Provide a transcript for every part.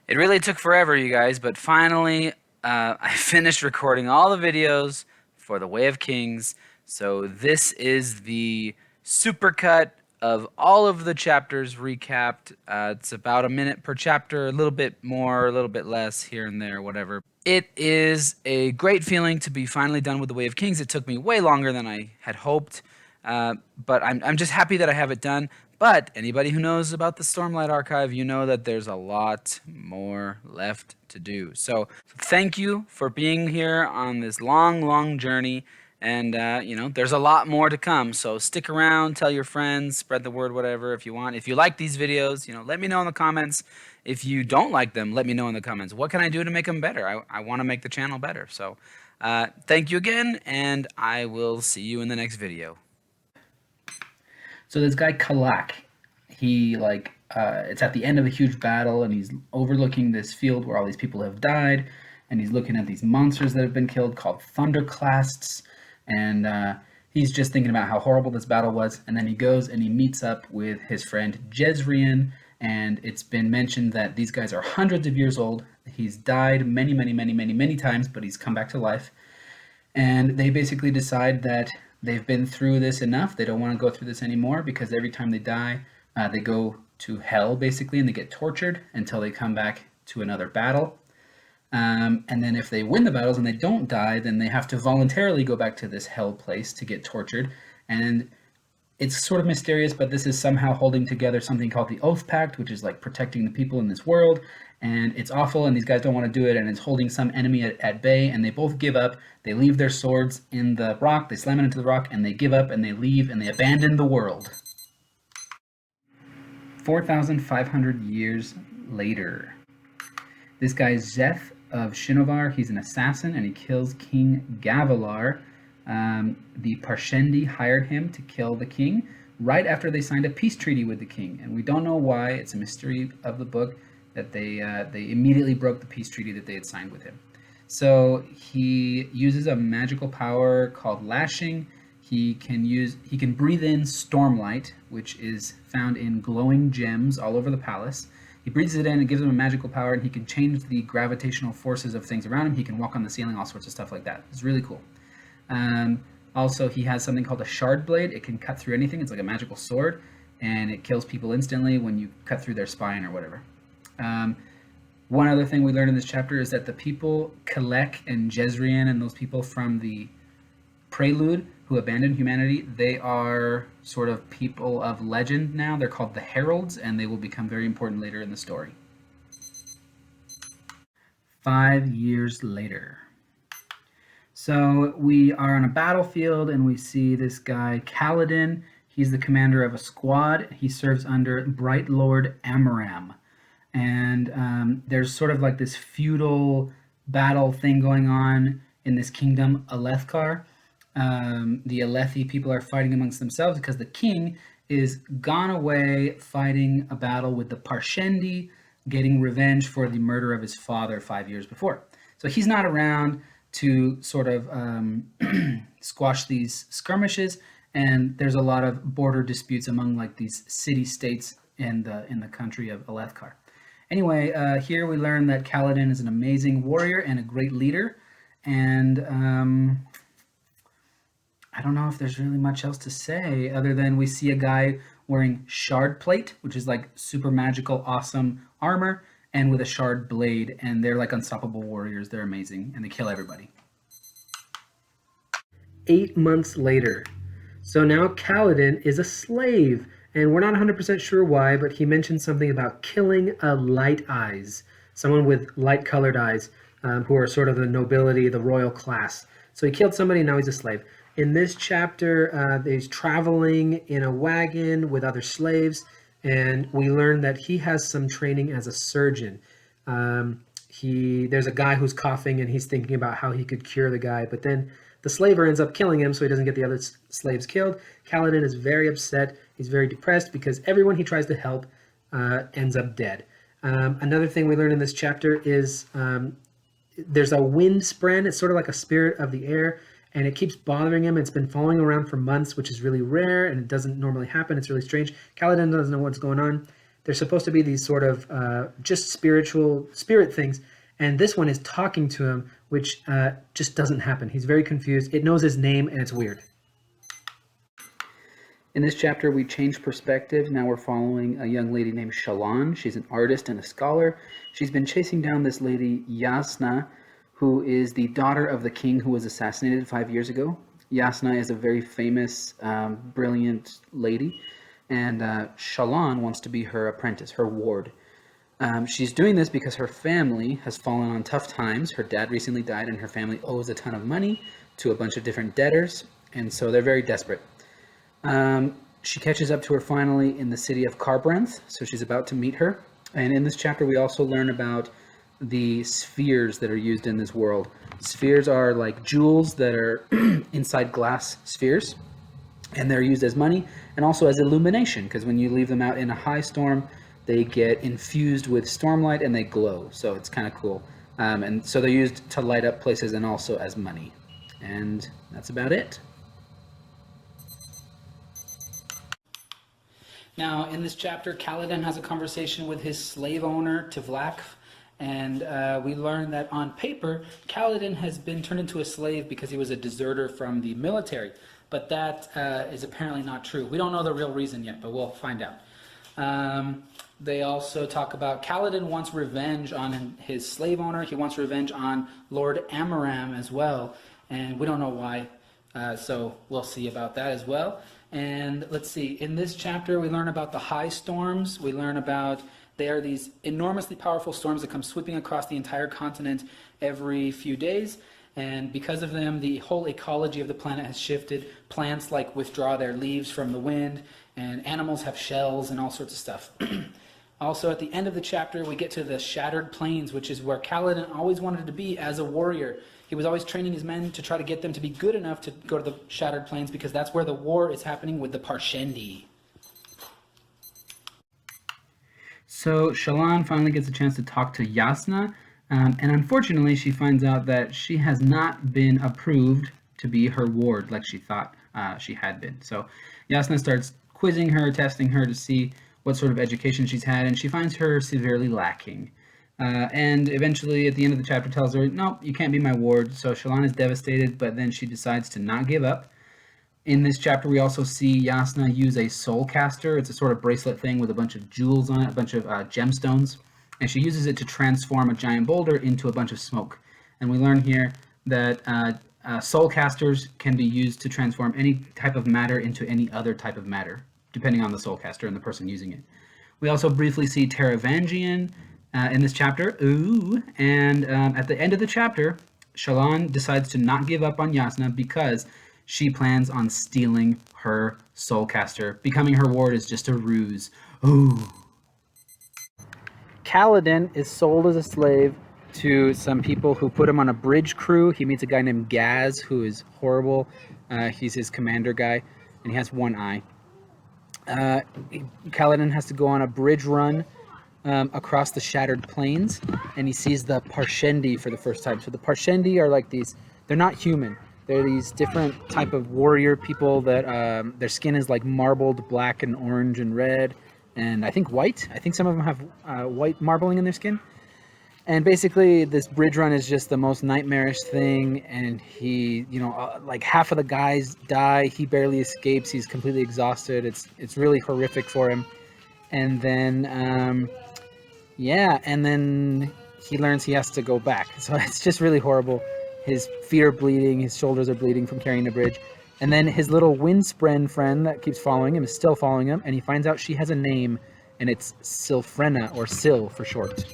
It really took forever, you guys, but finally I finished recording all the videos for The Way of Kings. So this is the supercut of all of the chapters recapped. It's about a minute per chapter, a little bit more, a little bit less here and there, whatever. It is a great feeling to be finally done with The Way of Kings. It took me way longer than I had hoped, but I'm just happy that I have it done. But anybody who knows about the Stormlight Archive, you know that there's a lot more left to do. So thank you for being here on this long, long journey. And, there's a lot more to come. So stick around, tell your friends, spread the word, whatever, if you want. If you like these videos, let me know in the comments. If you don't like them, let me know in the comments. What can I do to make them better? I want to make the channel better. So thank you again, and I will see you in the next video. So this guy Kalak, it's at the end of a huge battle, and he's overlooking this field where all these people have died, and he's looking at these monsters that have been killed called thunderclasts, and he's just thinking about how horrible this battle was, and then he goes and he meets up with his friend Jezrien, and it's been mentioned that these guys are hundreds of years old. He's died many, many, many, many, many times, but he's come back to life, and they basically decide that they've been through this enough. They don't want to go through this anymore because every time they die, they go to hell, basically, and they get tortured until they come back to another battle. And then if they win the battles and they don't die, then they have to voluntarily go back to this hell place to get tortured. And it's sort of mysterious, but this is somehow holding together something called the Oath Pact, which is like protecting the people in this world. And it's awful, and these guys don't want to do it, and it's holding some enemy at bay, and they both give up. They leave their swords in the rock, they slam it into the rock, and they give up, and they leave, and they abandon the world. 4,500 years later. This guy Zeth of Shinovar, he's an assassin, and he kills King Gavilar. The Parshendi hired him to kill the king right after they signed a peace treaty with the king, and we don't know why. It's a mystery of the book that they immediately broke the peace treaty that they had signed with him. So he uses a magical power called lashing. He can breathe in stormlight, which is found in glowing gems all over the palace. He breathes it in, it gives him a magical power, and he can change the gravitational forces of things around him. He can walk on the ceiling, all sorts of stuff like that. It's really cool. Also, he has something called a shard blade. It can cut through anything. It's like a magical sword, and it kills people instantly when you cut through their spine or whatever. One other thing we learned in this chapter is that the people, Kalek and Jezrien, and those people from the Prelude who abandoned humanity, they are sort of people of legend now. They're called the heralds, and they will become very important later in the story. 5 years later. So we are on a battlefield, and we see this guy Kaladin. He's the commander of a squad. He serves under Bright Lord Amaram. And there's sort of like this feudal battle thing going on in this kingdom, Alethkar. The Alethi people are fighting amongst themselves because the king is gone away fighting a battle with the Parshendi, getting revenge for the murder of his father 5 years before. So he's not around to sort of squash these skirmishes, and there's a lot of border disputes among like these city-states in the country of Alethkar. Anyway, here we learn that Kaladin is an amazing warrior and a great leader, and I don't know if there's really much else to say other than we see a guy wearing shard plate, which is like super magical, awesome armor, and with a shard blade, and they're like unstoppable warriors. They're amazing, and they kill everybody. 8 months later. So now Kaladin is a slave, and we're not 100% sure why, but he mentioned something about killing a light eyes, someone with light-colored eyes, who are sort of the nobility, the royal class. So he killed somebody, and now he's a slave. In this chapter, he's traveling in a wagon with other slaves, and we learn that he has some training as a surgeon. There's a guy who's coughing, and he's thinking about how he could cure the guy, but then the slaver ends up killing him, so he doesn't get the other slaves killed. Kaladin is very upset. He's very depressed because everyone he tries to help ends up dead. Another thing we learn in this chapter is there's a wind spren. It's sort of like a spirit of the air, and it keeps bothering him. It's been following around for months, which is really rare, and it doesn't normally happen. It's really strange. Kaladin doesn't know what's going on, They're supposed to be these sort of just spiritual spirit things, and this one is talking to him, which just doesn't happen. He's very confused. It knows his name, and it's weird. In this chapter, we change perspective. Now we're following a young lady named Shalash. She's an artist and a scholar. She's been chasing down this lady, Yasna, who is the daughter of the king who was assassinated 5 years ago. Yasna is a very famous, brilliant lady, and Shalash wants to be her apprentice, her ward. She's doing this because her family has fallen on tough times. Her dad recently died, and her family owes a ton of money to a bunch of different debtors, and so they're very desperate. She catches up to her finally in the city of Kharbranth, so she's about to meet her. And in this chapter, we also learn about the spheres that are used in this world. Spheres are like jewels that are inside glass spheres, and they're used as money and also as illumination, because when you leave them out in a high storm, they get infused with stormlight and they glow, so it's kind of cool. And so they're used to light up places and also as money. And that's about it. Now, in this chapter, Kaladin has a conversation with his slave owner, Tivlak, and we learn that on paper, Kaladin has been turned into a slave because he was a deserter from the military, but that is apparently not true. We don't know the real reason yet, but we'll find out. They also talk about Kaladin wants revenge on his slave owner. He wants revenge on Lord Amaram as well, and we don't know why, so we'll see about that as well. And let's see, in this chapter we learn about the high storms. We learn about they are these enormously powerful storms that come sweeping across the entire continent every few days. And because of them, the whole ecology of the planet has shifted. Plants like withdraw their leaves from the wind, and animals have shells and all sorts of stuff. Also, at the end of the chapter, we get to the Shattered Plains, which is where Kaladin always wanted to be as a warrior. He was always training his men to try to get them to be good enough to go to the Shattered Plains, because that's where the war is happening with the Parshendi. So Shalash finally gets a chance to talk to Yasna, and unfortunately she finds out that she has not been approved to be her ward like she thought she had been. So Yasna starts quizzing her, testing her to see what sort of education she's had, and she finds her severely lacking. And eventually, at the end of the chapter, tells her, "Nope, you can't be my ward." So Shalash is devastated, but then she decides to not give up. In this chapter, we also see Yasna use a soul caster. It's a sort of bracelet thing with a bunch of jewels on it, a bunch of gemstones, and she uses it to transform a giant boulder into a bunch of smoke. And we learn here that soul casters can be used to transform any type of matter into any other type of matter, depending on the soul caster and the person using it. We also briefly see Taravangian in this chapter. And at the end of the chapter, Shalash decides to not give up on Yasna because she plans on stealing her soulcaster. Becoming her ward is just a ruse. Ooh. Kaladin is sold as a slave to some people who put him on a bridge crew. He meets a guy named Gaz, who is horrible. He's his commander guy, and he has one eye. Kaladin has to go on a bridge run across the Shattered Plains, and he sees the Parshendi for the first time. So the Parshendi are like these, they're not human. They're these different type of warrior people that their skin is like marbled black and orange and red, and I think white. I think some of them have white marbling in their skin. And basically, this bridge run is just the most nightmarish thing, and he, like half of the guys die. He barely escapes. He's completely exhausted. It's really horrific for him. And then, and then he learns he has to go back. So it's just really horrible. His feet are bleeding. His shoulders are bleeding from carrying the bridge. And then his little wind spren friend that keeps following him is still following him, and he finds out she has a name, and it's Silfrena, or Sil for short.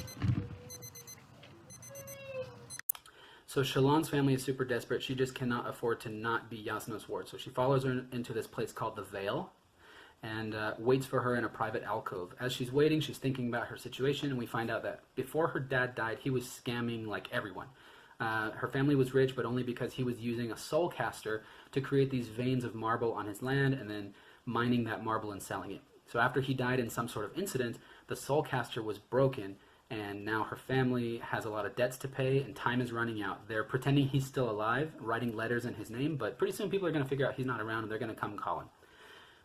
So Shallan's family is super desperate. She just cannot afford to not be Yasna's ward. So she follows her into this place called the Vale and waits for her in a private alcove. As she's waiting, she's thinking about her situation, and we find out that before her dad died, he was scamming like everyone. Her family was rich, but only because he was using a soul caster to create these veins of marble on his land and then mining that marble and selling it. So after he died in some sort of incident, the soul caster was broken, and now her family has a lot of debts to pay, and time is running out. They're pretending he's still alive, writing letters in his name, but pretty soon people are going to figure out he's not around, and they're going to come call him.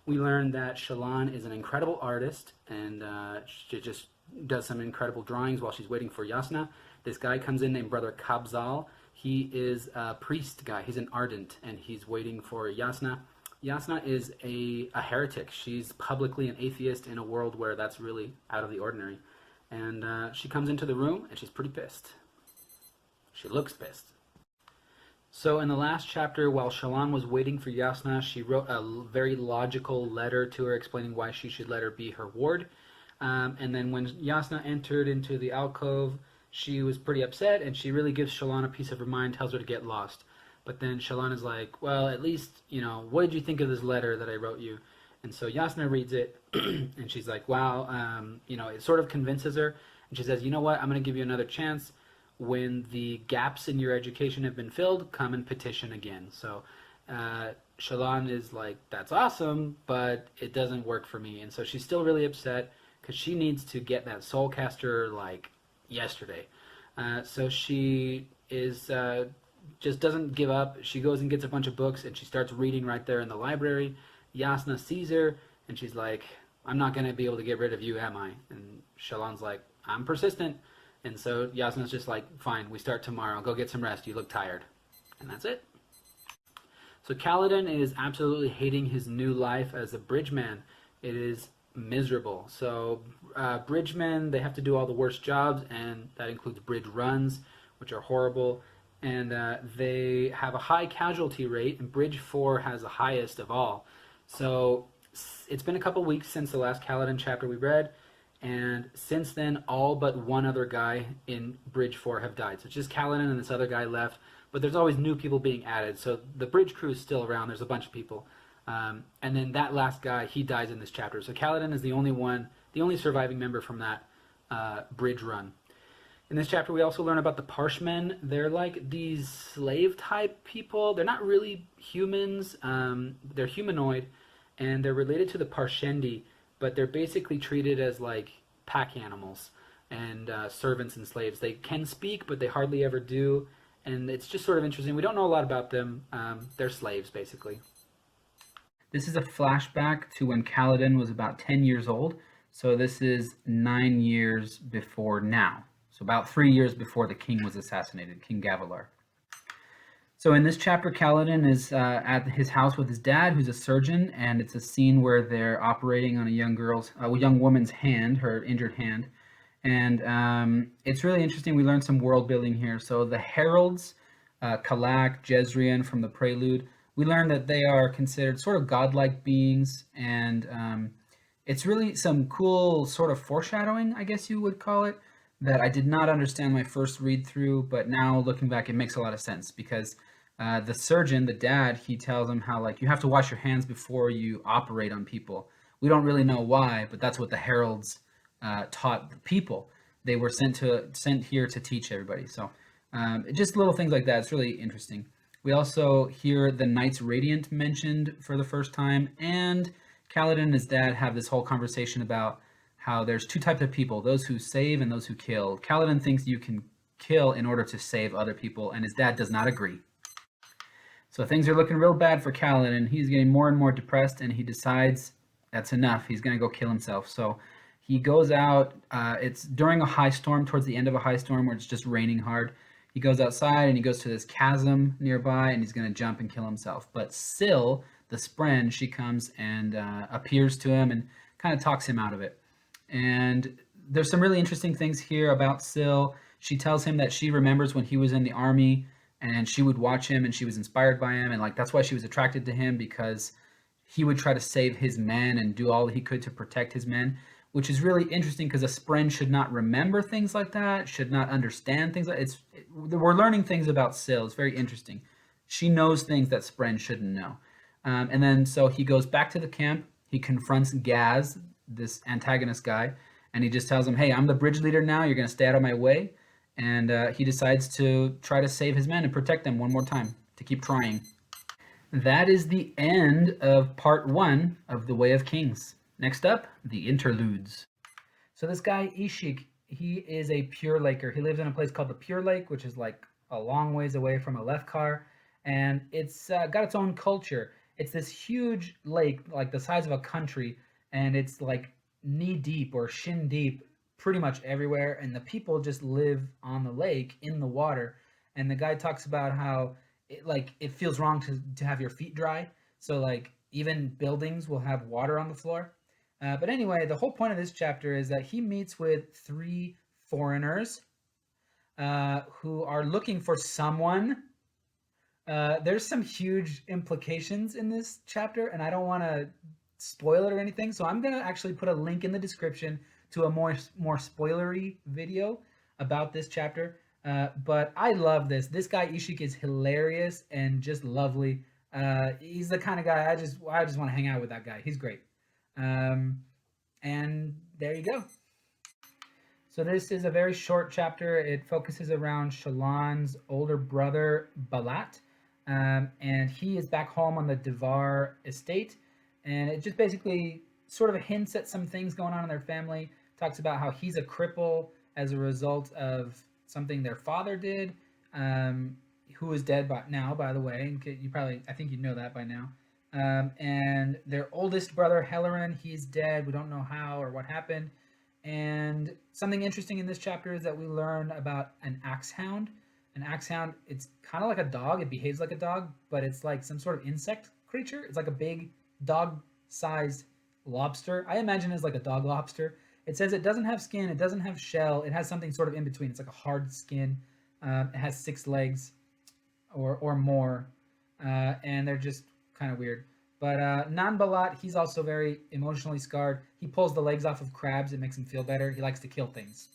we learn that Shallan is an incredible artist, and she just does some incredible drawings while she's waiting for Yasna. This guy comes in named Brother Kabzal. He is a priest guy. He's an ardent, and he's waiting for Yasna. Yasna is a heretic. She's publicly an atheist in a world where that's really out of the ordinary. And she comes into the room, and she's pretty pissed. She looks pissed. So in the last chapter, while Shallan was waiting for Yasna, she wrote a very logical letter to her explaining why she should let her be her ward. And then when Yasna entered into the alcove, she was pretty upset, and she really gives Shallan a piece of her mind, tells her to get lost. But then Shallan is like, well, at least, what did you think of this letter that I wrote you? And so Yasna reads it, and she's like, wow, it sort of convinces her. And she says, you know what, I'm going to give you another chance. When the gaps in your education have been filled, come and petition again. So Shallan is like, that's awesome, but it doesn't work for me. And so she's still really upset because she needs to get that soulcaster like yesterday. So she is just doesn't give up. She goes and gets a bunch of books, and she starts reading right there in the library. Yasna sees her, and she's like, I'm not going to be able to get rid of you, am I? And Shallan's like, I'm persistent. And so Yasna's just like, fine, we start tomorrow. Go get some rest. You look tired. And that's it. So Kaladin is absolutely hating his new life as a bridgeman. It is miserable. So bridgemen, they have to do all the worst jobs, and that includes bridge runs, which are horrible. And they have a high casualty rate, and Bridge 4 has the highest of all. So it's been a couple weeks since the last Kaladin chapter we read. And since then, all but one other guy in Bridge 4 have died. So it's just Kaladin and this other guy left. But there's always new people being added. So the bridge crew is still around. There's a bunch of people. And then that last guy, he dies in this chapter. So Kaladin is the only surviving member from that bridge run. In this chapter, we also learn about the Parshmen. They're like these slave-type people. They're not really humans. They're humanoid. And they're related to the Parshendi, but they're basically treated as like pack animals and servants and slaves. They can speak, but they hardly ever do, and it's just sort of interesting. We don't know a lot about them. They're slaves, basically. This is a flashback to when Kaladin was about 10 years old, so this is 9 years before now. So about 3 years before the king was assassinated, King Gavilar. So in this chapter, Kaladin is at his house with his dad, who's a surgeon, and it's a scene where they're operating on a young woman's hand, her injured hand, and it's really interesting. We learned some world building here. So the heralds, Kalak, Jezrien from the Prelude, we learned that they are considered sort of godlike beings, and it's really some cool sort of foreshadowing, I guess you would call it, that I did not understand my first read through, but now looking back, it makes a lot of sense because the surgeon, the dad, he tells him how like you have to wash your hands before you operate on people. We don't really know why, but that's what the heralds taught the people. They were sent here to teach everybody. So just little things like that. It's really interesting. We also hear the Knights Radiant mentioned for the first time, and Kaladin and his dad have this whole conversation about how there's two types of people, those who save and those who kill. Kaladin thinks you can kill in order to save other people, and his dad does not agree. So things are looking real bad for Kaladin. He's getting more and more depressed, and he decides that's enough. He's going to go kill himself. So he goes out. It's during a high storm, towards the end of a high storm where it's just raining hard. He goes outside, and he goes to this chasm nearby, and he's going to jump and kill himself. But Syl, the spren, she comes and appears to him and kind of talks him out of it. And there's some really interesting things here about Syl. She tells him that she remembers when he was in the army and she would watch him and she was inspired by him, and like that's why she was attracted to him, because he would try to save his men and do all he could to protect his men, which is really interesting because a spren should not remember things like that, should not understand things like we're learning things about Syl. It's very interesting. She knows things that spren shouldn't know. And then so he goes back to the camp. He confronts Gaz, this antagonist guy, and he just tells him, hey, I'm the bridge leader now, you're going to stay out of my way. And he decides to try to save his men and protect them one more time, to keep trying. That is the end of part 1 of The Way of Kings. Next up, the Interludes. So this guy, Ishikk, he is a Pure Laker. He lives in a place called the Pure Lake, which is like a long ways away from Alethkar, and it's got its own culture. It's this huge lake, like the size of a country, and it's like knee deep or shin deep pretty much everywhere, and the people just live on the lake in the water. And the guy talks about how it feels wrong to have your feet dry, so like even buildings will have water on the floor. But anyway, the whole point of this chapter is that he meets with three foreigners who are looking for someone. There's some huge implications in this chapter, and I don't want to spoil it or anything, so I'm going to actually put a link in the description to a more spoilery video about this chapter. But I love this. This guy Ishikk is hilarious and just lovely. He's the kind of guy I just want to hang out with. That guy. He's great. And there you go. So this is a very short chapter. It focuses around Shallan's older brother Balat, and he is back home on the Devar estate, and it just basically sort of hints at some things going on in their family. Talks about how he's a cripple as a result of something their father did, who is dead now, by the way. I think you know that by now. And their oldest brother Helleran, he's dead. We don't know how or what happened. And something interesting in this chapter is that we learn about an axe hound. An axe hound, it's kind of like a dog. It behaves like a dog, but it's like some sort of insect creature. It's like a big dog-sized lobster. I imagine it's like a dog lobster. It says it doesn't have skin. It doesn't have shell. It has something sort of in between. It's like a hard skin. It has 6 legs or more, and they're just kind of weird. But Nan-Balat, he's also very emotionally scarred. He pulls the legs off of crabs. It makes him feel better. He likes to kill things.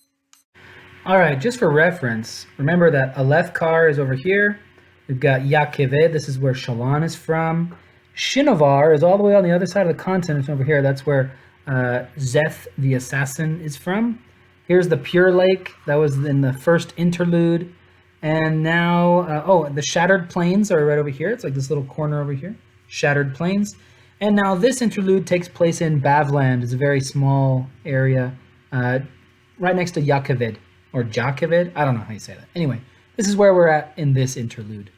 All right, just for reference, remember that Alethkar is over here. We've got Yakeved. This is where Shallan is from. Shinovar is all the way on the other side of the continent over here. That's where Szeth the assassin is from. Here's the Pure Lake. That was in the first Interlude. And now, the Shattered Plains are right over here. It's like this little corner over here. Shattered Plains. And now this interlude takes place in Bavland. It's a very small area right next to Yakeved, or Jakeved. I don't know how you say that. Anyway, this is where we're at in this interlude.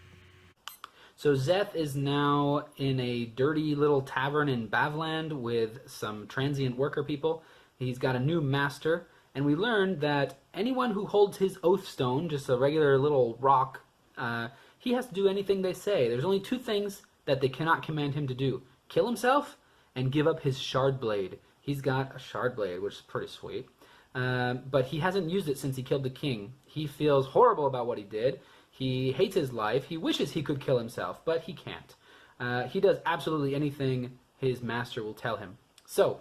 So Szeth is now in a dirty little tavern in Bavland with some transient worker people. He's got a new master, and we learned that anyone who holds his oath stone, just a regular little rock, he has to do anything they say. There's only 2 things that they cannot command him to do: kill himself and give up his shard blade. He's got a shard blade, which is pretty sweet, but he hasn't used it since he killed the king. He feels horrible about what he did. He hates his life. He wishes he could kill himself, but he can't. He does absolutely anything his master will tell him. So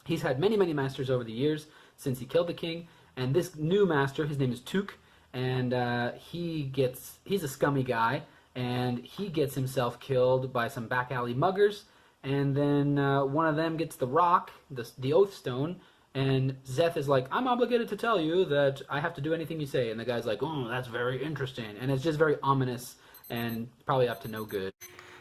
he's had many masters over the years since he killed the king, and this new master, his name is Tuk, and he's a scummy guy, and he gets himself killed by some back alley muggers, and then one of them gets the rock, the oath stone, and Szeth is like, I'm obligated to tell you that I have to do anything you say, and the guy's like, oh, that's very interesting, and it's just very ominous and probably up to no good.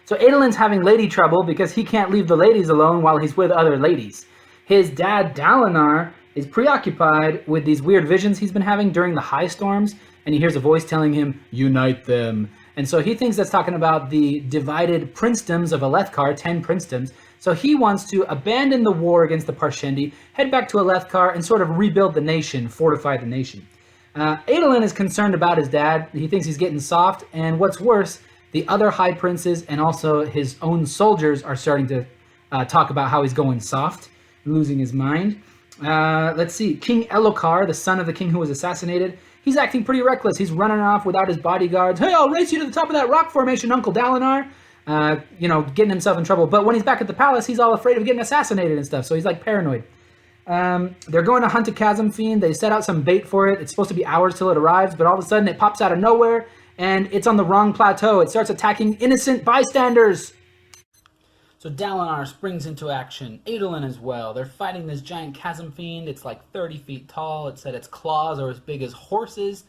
So Adolin's having lady trouble because he can't leave the ladies alone while he's with other ladies. His dad, Dalinar, is preoccupied with these weird visions he's been having during the high storms, and he hears a voice telling him, unite them. And so he thinks that's talking about the divided princedoms of Alethkar, 10 princedoms. So he wants to abandon the war against the Parshendi, head back to Alethkar, and sort of rebuild the nation, fortify the nation. Adolin is concerned about his dad. He thinks he's getting soft, and what's worse, the other high princes and also his own soldiers are starting to talk about how he's going soft, losing his mind. Let's see, King Elokar, the son of the king who was assassinated, he's acting pretty reckless. He's running off without his bodyguards. Hey, I'll race you to the top of that rock formation, Uncle Dalinar. Getting himself in trouble. But when he's back at the palace, he's all afraid of getting assassinated and stuff. So he's like paranoid. They're going to hunt a chasm fiend. They set out some bait for it. It's supposed to be hours till it arrives, but all of a sudden it pops out of nowhere, and it's on the wrong plateau. It starts attacking innocent bystanders. So Dalinar springs into action. Adolin as well. They're fighting this giant chasm fiend. It's like 30 feet tall. It said its claws are as big as horses,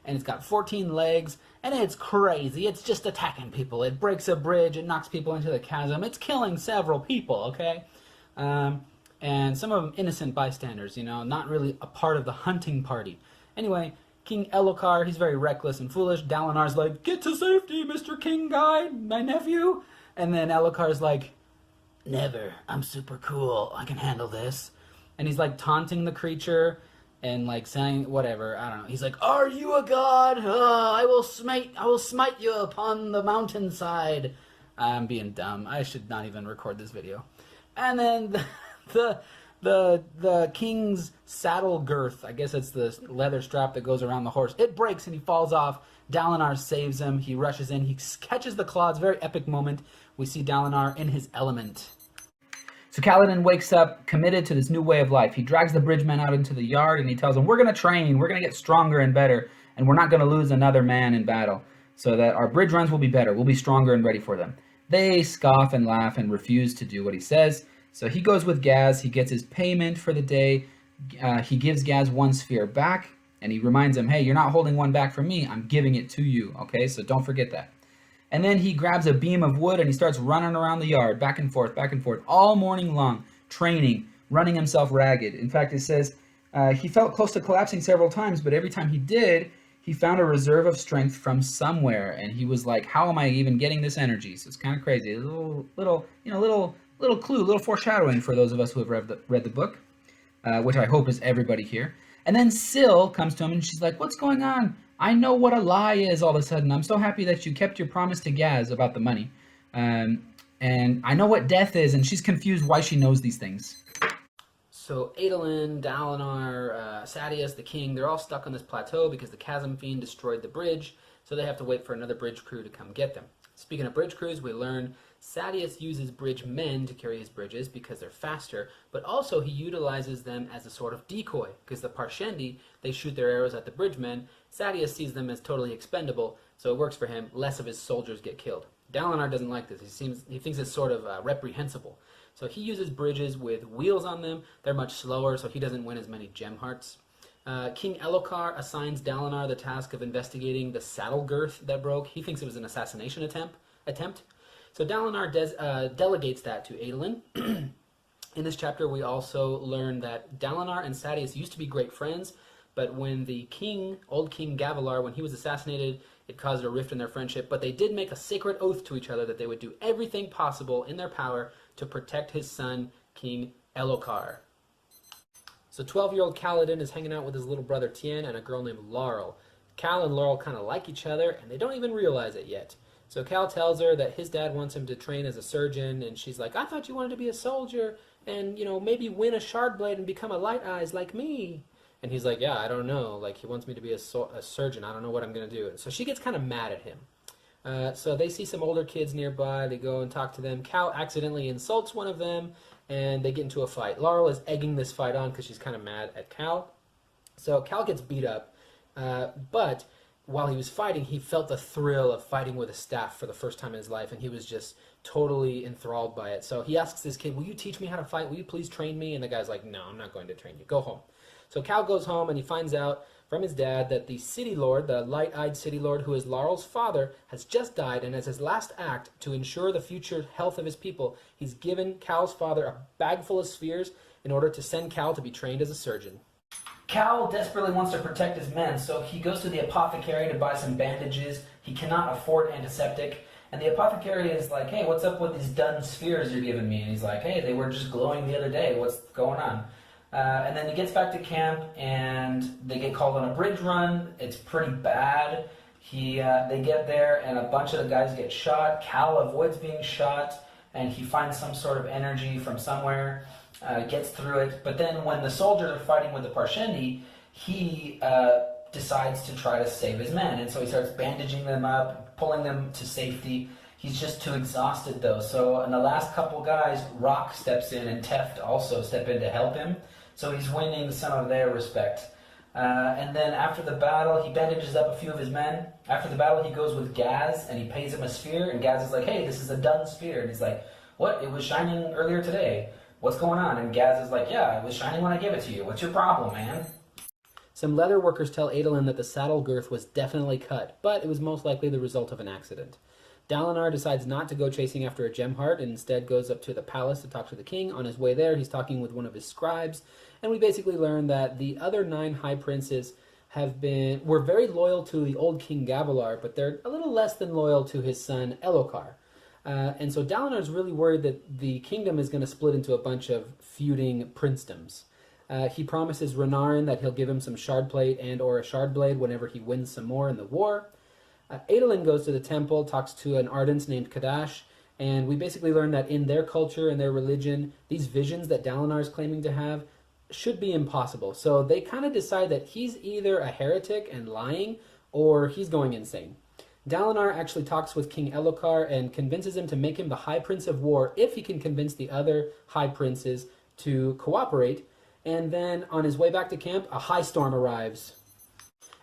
and it's got 14 legs, and it's crazy. It's just attacking people. It breaks a bridge. It knocks people into the chasm. It's killing several people, okay? And some of them innocent bystanders, not really a part of the hunting party. Anyway, King Elokar, he's very reckless and foolish. Dalinar's like, get to safety, Mr. King Guy, my nephew. And then Elokar's like, never. I'm super cool. I can handle this. And he's like taunting the creature and like saying whatever. I don't know. He's like, "Are you a god? I will smite you upon the mountainside." I'm being dumb. I should not even record this video. And then the king's saddle girth, I guess it's the leather strap that goes around the horse, it breaks and he falls off. Dalinar saves him. He rushes in. He catches the claw. It's a very epic moment. We see Dalinar in his element. So Kaladin wakes up committed to this new way of life. He drags the bridgemen out into the yard and he tells them, we're going to train. We're going to get stronger and better. And we're not going to lose another man in battle. So that our bridge runs will be better. We'll be stronger and ready for them. They scoff and laugh and refuse to do what he says. So he goes with Gaz. He gets his payment for the day. He gives Gaz one sphere back. And he reminds him, hey, you're not holding one back from me. I'm giving it to you. Okay, so don't forget that. And then he grabs a beam of wood and he starts running around the yard, back and forth, all morning long, training, running himself ragged. In fact, it says he felt close to collapsing several times, but every time he did, he found a reserve of strength from somewhere. And he was like, how am I even getting this energy? So it's kind of crazy. A little clue, little foreshadowing for those of us who have read the book, which I hope is everybody here. And then Syl comes to him and she's like, what's going on? I know what a lie is all of a sudden. I'm so happy that you kept your promise to Gaz about the money. And I know what death is, and she's confused why she knows these things. So Adolin, Dalinar, Sadeas, the king, they're all stuck on this plateau because the Chasm Fiend destroyed the bridge, so they have to wait for another bridge crew to come get them. Speaking of bridge crews, we learn Sadeas uses bridge men to carry his bridges because they're faster, but also he utilizes them as a sort of decoy, because the Parshendi, they shoot their arrows at the bridge men. Sadeas sees them as totally expendable, so it works for him. Less of his soldiers get killed. Dalinar doesn't like this. He thinks it's sort of reprehensible. So he uses bridges with wheels on them. They're much slower, so he doesn't win as many gem hearts. King Elokar assigns Dalinar the task of investigating the saddle girth that broke. He thinks it was an assassination attempt. So Dalinar delegates that to Adolin. In this chapter, we also learn that Dalinar and Sadeas used to be great friends, but when the king, old King Gavilar, when he was assassinated, it caused a rift in their friendship. But they did make a sacred oath to each other that they would do everything possible in their power to protect his son, King Elokar. So 12-year-old Kaladin is hanging out with his little brother Tien and a girl named Laurel. Cal and Laurel kind of like each other, and they don't even realize it yet. So Cal tells her that his dad wants him to train as a surgeon, and she's like, I thought you wanted to be a soldier and, maybe win a shard blade and become a light eyes like me. And he's like, yeah, I don't know. Like, he wants me to be a surgeon. I don't know what I'm going to do. So she gets kind of mad at him. So they see some older kids nearby. They go and talk to them. Cal accidentally insults one of them, and they get into a fight. Laurel is egging this fight on because she's kind of mad at Cal. So Cal gets beat up, but while he was fighting, he felt the thrill of fighting with a staff for the first time in his life, and he was just totally enthralled by it. So he asks this kid, will you teach me how to fight? Will you please train me? And the guy's like, no, I'm not going to train you. Go home. So Cal goes home and he finds out from his dad that the city lord, the light-eyed city lord who is Laurel's father, has just died, and as his last act to ensure the future health of his people, he's given Cal's father a bag full of spheres in order to send Cal to be trained as a surgeon. Cal desperately wants to protect his men, so he goes to the apothecary to buy some bandages. He cannot afford antiseptic, and the apothecary is like, hey, what's up with these dun spheres you're giving me? And he's like, hey, they were just glowing the other day. What's going on? And then he gets back to camp, and they get called on a bridge run. It's pretty bad. They get there, and a bunch of the guys get shot. Cal avoids being shot, and he finds some sort of energy from somewhere, gets through it. But then when the soldiers are fighting with the Parshendi, he decides to try to save his men. And so he starts bandaging them up, pulling them to safety. He's just too exhausted, though. So in the last couple guys, Rock steps in, and Teft also step in to help him. So he's winning some of their respect. And then after the battle, he bandages up a few of his men. After the battle, he goes with Gaz, and he pays him a sphere. And Gaz is like, hey, this is a dun sphere. And he's like, what? It was shining earlier today. What's going on? And Gaz is like, yeah, it was shining when I gave it to you. What's your problem, man? Some leather workers tell Adolin that the saddle girth was definitely cut, but it was most likely the result of an accident. Dalinar decides not to go chasing after a gem heart and instead goes up to the palace to talk to the king. On his way there, he's talking with one of his scribes, and we basically learn that the other 9 high princes were very loyal to the old King Gavilar, but they're a little less than loyal to his son Elokar. And so Dalinar's really worried that the kingdom is going to split into a bunch of feuding princedoms. He promises Renarin that he'll give him some shard plate and or a shard blade whenever he wins some more in the war. Adolin goes to the temple, talks to an ardent named Kadash, and we basically learn that in their culture and their religion, these visions that Dalinar is claiming to have should be impossible. So they kind of decide that he's either a heretic and lying, or he's going insane. Dalinar actually talks with King Elhokar and convinces him to make him the High Prince of War if he can convince the other High Princes to cooperate. And then on his way back to camp, a high storm arrives.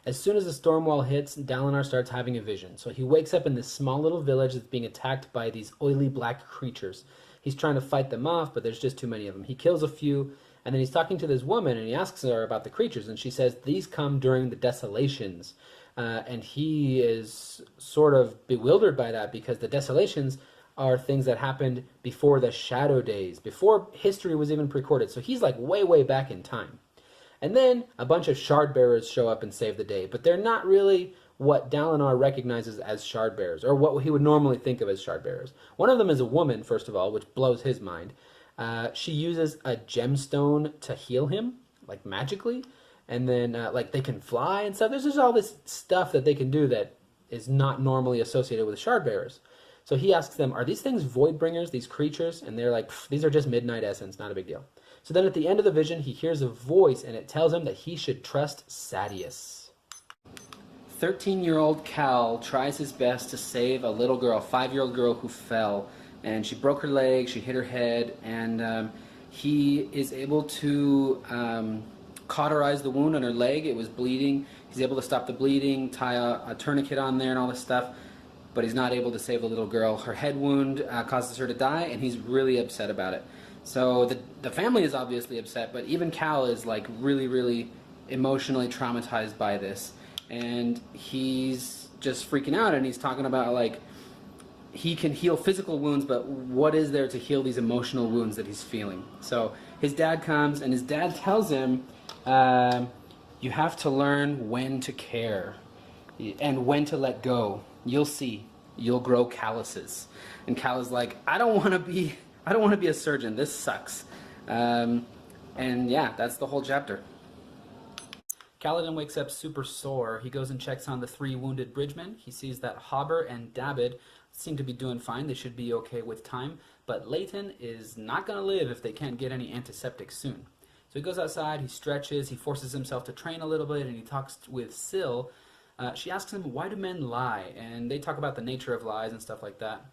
As soon as the storm wall hits, Dalinar starts having a vision. So he wakes up in this small little village that's being attacked by these oily black creatures. He's trying to fight them off, but there's just too many of them. He kills a few, and then he's talking to this woman, and he asks her about the creatures, and she says, these come during the desolations. And he is sort of bewildered by that, because the desolations are things that happened before the Shadow Days, before history was even recorded. So he's like way, way back in time. And then a bunch of shard bearers show up and save the day, but they're not really what Dalinar recognizes as shard bearers, or what he would normally think of as shard bearers. One of them is a woman, first of all, which blows his mind. She uses a gemstone to heal him, like magically, and then like they can fly and stuff. There's just all this stuff that they can do that is not normally associated with shard bearers. So he asks them, are these things void bringers, these creatures? And they're like, these are just midnight essence, not a big deal. So then at the end of the vision, he hears a voice, and it tells him that he should trust Sadeas. 13-year-old Cal tries his best to save a little girl, 5-year-old girl who fell, and she broke her leg, she hit her head, and he is able to cauterize the wound on her leg. It was bleeding. He's able to stop the bleeding, tie a tourniquet on there and all this stuff, but he's not able to save the little girl. Her head wound causes her to die, and he's really upset about it. So the family is obviously upset, but even Cal is like really, really emotionally traumatized by this. And he's just freaking out, and he's talking about like he can heal physical wounds, but what is there to heal these emotional wounds that he's feeling? So his dad comes, and his dad tells him, you have to learn when to care and when to let go. You'll see. You'll grow calluses. And Cal is like, I don't want to be a surgeon. This sucks. And yeah, that's the whole chapter. Kaladin wakes up super sore. He goes and checks on the 3 wounded bridgemen. He sees that Hobber and Dabid seem to be doing fine. They should be okay with time. But Leighton is not going to live if they can't get any antiseptic soon. So he goes outside, he stretches, he forces himself to train a little bit, and he talks with Syl. She asks him, why do men lie? And they talk about the nature of lies and stuff like that.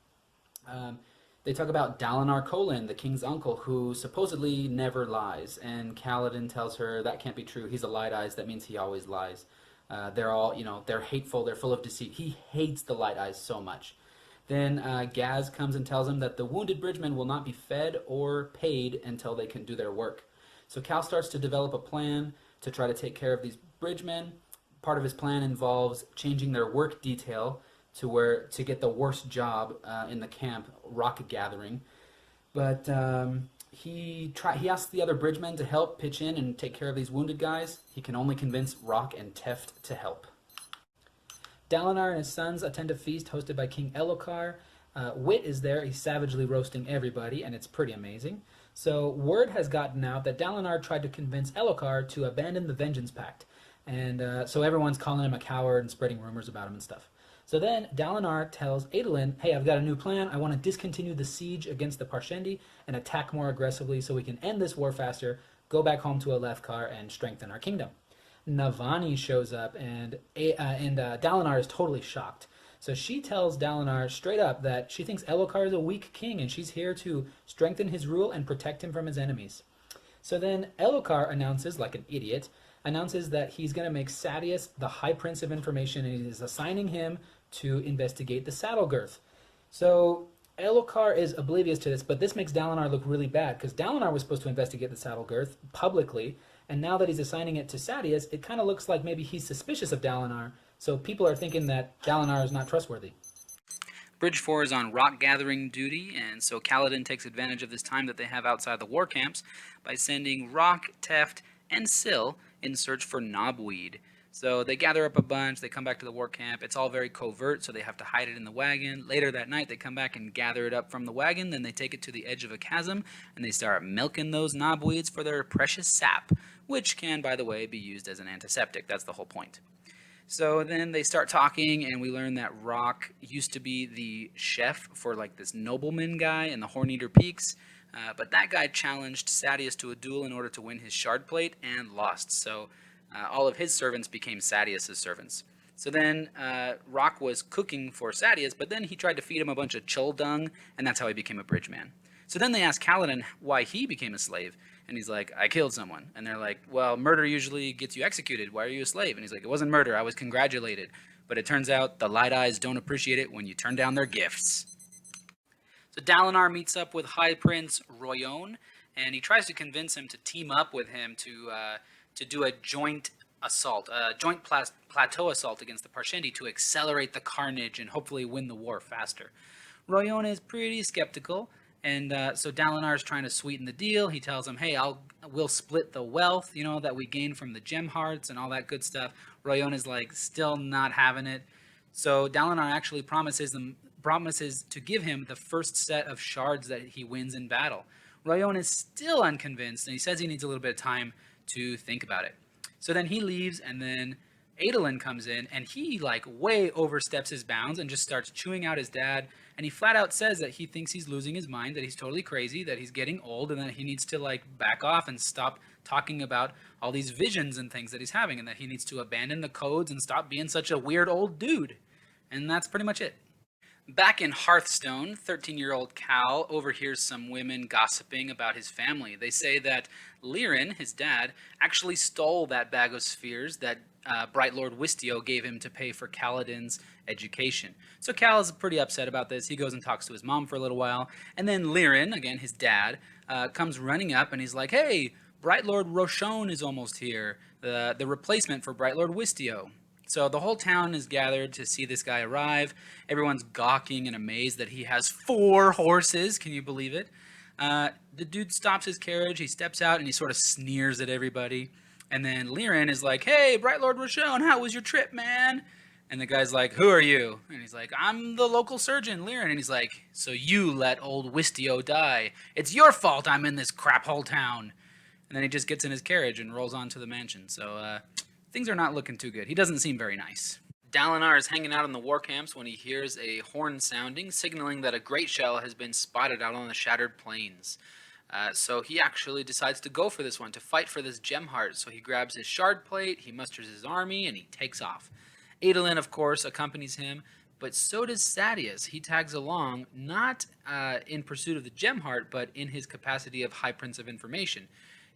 They talk about Dalinar Kholin, the king's uncle, who supposedly never lies. And Kaladin tells her that can't be true. He's a light eyes. That means he always lies. They're all, they're hateful. They're full of deceit. He hates the light eyes so much. Then Gaz comes and tells him that the wounded bridgemen will not be fed or paid until they can do their work. So Cal starts to develop a plan to try to take care of these bridgemen. Part of his plan involves changing their work detail to get the worst job in the camp, rock gathering. But he asks the other bridgemen to help pitch in and take care of these wounded guys. He can only convince Rock and Teft to help. Dalinar and his sons attend a feast hosted by King Elhokar. Wit is there. He's savagely roasting everybody, and it's pretty amazing. So word has gotten out that Dalinar tried to convince Elhokar to abandon the Vengeance Pact. And so everyone's calling him a coward and spreading rumors about him and stuff. So then Dalinar tells Adolin, hey, I've got a new plan. I want to discontinue the siege against the Parshendi and attack more aggressively so we can end this war faster, go back home to Alethkar, and strengthen our kingdom. Navani shows up, and Dalinar is totally shocked. So she tells Dalinar straight up that she thinks Elhokar is a weak king, and she's here to strengthen his rule and protect him from his enemies. So then Elhokar announces, like an idiot, that he's going to make Sadeas the High Prince of Information, and he is assigning him to investigate the saddle girth. So Elhokar is oblivious to this, but this makes Dalinar look really bad, because Dalinar was supposed to investigate the saddle girth publicly, and now that he's assigning it to Sadeas, it kind of looks like maybe he's suspicious of Dalinar, so people are thinking that Dalinar is not trustworthy. Bridge 4 is on rock gathering duty, and so Kaladin takes advantage of this time that they have outside the war camps by sending Rock, Teft, and Syl in search for knobweed. So they gather up a bunch, they come back to the war camp. It's all very covert, so they have to hide it in the wagon. Later that night, they come back and gather it up from the wagon. Then they take it to the edge of a chasm, and they start milking those knobweeds for their precious sap, which can, by the way, be used as an antiseptic. That's the whole point. So then they start talking, and we learn that Rock used to be the chef for like this nobleman guy in the Horneater Peaks. But that guy challenged Sadeas to a duel in order to win his shard plate and lost. So all of his servants became Sadeas' servants. So then Rock was cooking for Sadeas, but then he tried to feed him a bunch of chull dung, and that's how he became a bridge man. So then they ask Kaladin why he became a slave, and he's like, I killed someone. And they're like, well, murder usually gets you executed. Why are you a slave? And he's like, it wasn't murder. I was congratulated. But it turns out the Light Eyes don't appreciate it when you turn down their gifts. So Dalinar meets up with High Prince Royon, and he tries to convince him to team up with him to do a joint assault, a joint plateau assault against the Parshendi to accelerate the carnage and hopefully win the war faster. Royon is pretty skeptical, and so Dalinar is trying to sweeten the deal. He tells him, hey, we'll split the wealth, that we gain from the gem hearts and all that good stuff. Royon is like still not having it. So Dalinar actually promises to give him the first set of shards that he wins in battle. Royon is still unconvinced, and he says he needs a little bit of time to think about it. So then he leaves, and then Adolin comes in, and he way oversteps his bounds and just starts chewing out his dad. And he flat out says that he thinks he's losing his mind, that he's totally crazy, that he's getting old, and that he needs to back off and stop talking about all these visions and things that he's having, and that he needs to abandon the codes and stop being such a weird old dude. And that's pretty much it. Back in Hearthstone, 13-year-old Cal overhears some women gossiping about his family. They say that Lirin, his dad, actually stole that bag of spheres that Bright Lord Wistio gave him to pay for Kaladin's education. So Cal is pretty upset about this. He goes and talks to his mom for a little while. And then Lirin, again his dad, comes running up and he's like, hey, Bright Lord Roshar is almost here, the replacement for Bright Lord Wistio. So the whole town is gathered to see this guy arrive. Everyone's gawking and amazed that he has 4 horses. Can you believe it? The dude stops his carriage, he steps out, and he sort of sneers at everybody. And then Lirin is like, hey, Bright Lord Roshar, how was your trip, man? And the guy's like, who are you? And he's like, I'm the local surgeon, Lirin. And he's like, so you let old Wistio die. It's your fault I'm in this crap hole town. And then he just gets in his carriage and rolls on to the mansion. So, things are not looking too good. He doesn't seem very nice. Dalinar is hanging out in the war camps when he hears a horn sounding, signaling that a great shell has been spotted out on the shattered plains. So he actually decides to go for this one, to fight for this gem heart. So he grabs his shard plate, he musters his army, and he takes off. Adolin, of course, accompanies him, but so does Sadeas. He tags along, not in pursuit of the gem heart, but in his capacity of High Prince of Information.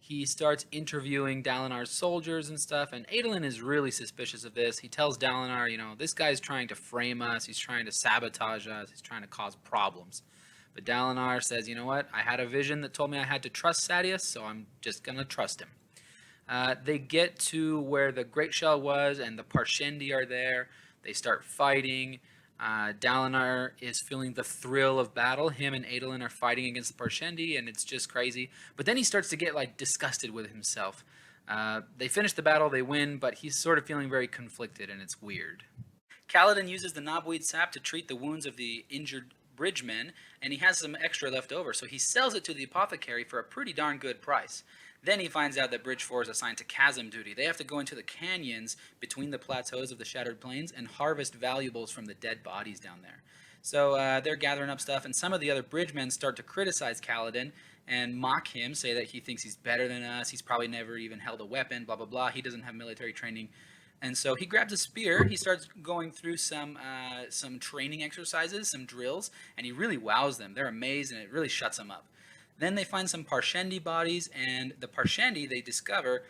He starts interviewing Dalinar's soldiers and stuff, and Adolin is really suspicious of this. He tells Dalinar, this guy's trying to frame us, he's trying to sabotage us, he's trying to cause problems. But Dalinar says, you know what, I had a vision that told me I had to trust Sadeas, so I'm just going to trust him. They get to where the Great Shell was, and the Parshendi are there. They start fighting. Dalinar is feeling the thrill of battle. Him and Adolin are fighting against the Parshendi, and it's just crazy. But then he starts to get disgusted with himself. They finish the battle, they win, but he's sort of feeling very conflicted, and it's weird. Kaladin uses the knobweed sap to treat the wounds of the injured bridgemen, and he has some extra left over, so he sells it to the apothecary for a pretty darn good price. Then he finds out that Bridge 4 is assigned to chasm duty. They have to go into the canyons between the plateaus of the Shattered Plains and harvest valuables from the dead bodies down there. So they're gathering up stuff, and some of the other bridgemen start to criticize Kaladin and mock him, say that he thinks he's better than us, he's probably never even held a weapon, blah, blah, blah, he doesn't have military training. And so he grabs a spear, he starts going through some training exercises, some drills, and he really wows them. They're amazed, and it really shuts them up. Then they find some Parshendi bodies, and the Parshendi, they discover,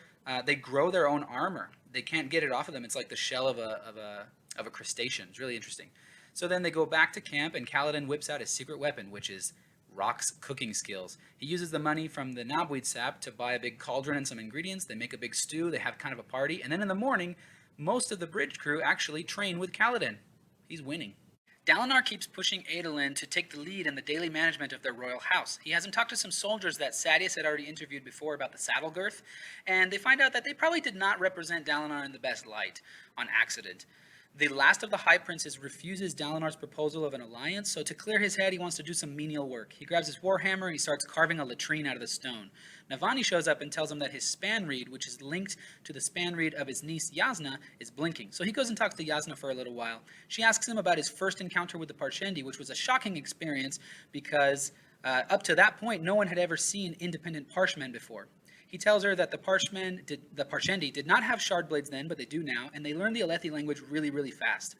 they grow their own armor. They can't get it off of them. It's like the shell of a crustacean. It's really interesting. So then they go back to camp, and Kaladin whips out his secret weapon, which is Rock's cooking skills. He uses the money from the knobweed sap to buy a big cauldron and some ingredients. They make a big stew. They have kind of a party. And then in the morning, most of the bridge crew actually train with Kaladin. He's winning. Dalinar keeps pushing Adolin to take the lead in the daily management of their royal house. He has him talk to some soldiers that Sadeas had already interviewed before about the saddle girth, and they find out that they probably did not represent Dalinar in the best light on accident. The last of the High Princes refuses Dalinar's proposal of an alliance, so to clear his head, he wants to do some menial work. He grabs his warhammer and he starts carving a latrine out of the stone. Navani shows up and tells him that his span reed, which is linked to the span reed of his niece Yasna, is blinking. So he goes and talks to Yasna for a little while. She asks him about his first encounter with the Parshendi, which was a shocking experience because up to that point, no one had ever seen independent Parshmen before. He tells her that the Parshendi did not have shard blades then, but they do now, and they learned the Alethi language really, really fast.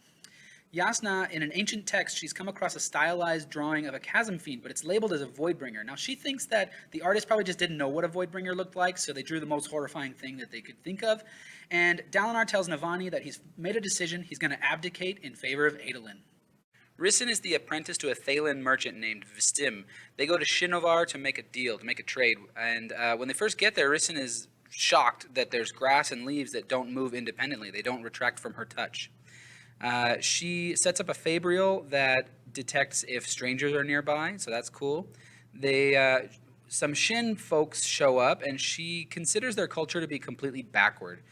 Yasna, in an ancient text, she's come across a stylized drawing of a chasm fiend, but it's labeled as a Voidbringer. Now, she thinks that the artist probably just didn't know what a Voidbringer looked like, so they drew the most horrifying thing that they could think of. And Dalinar tells Navani that he's made a decision, he's going to abdicate in favor of Adolin. Rissyn is the apprentice to a Thaylen merchant named Vistim. They go to Shinovar to make a deal, to make a trade, and when they first get there, Rissyn is shocked that there's grass and leaves that don't move independently. They don't retract from her touch. She sets up a Fabrial that detects if strangers are nearby, so that's cool. Some Shin folks show up, and she considers their culture to be completely backward.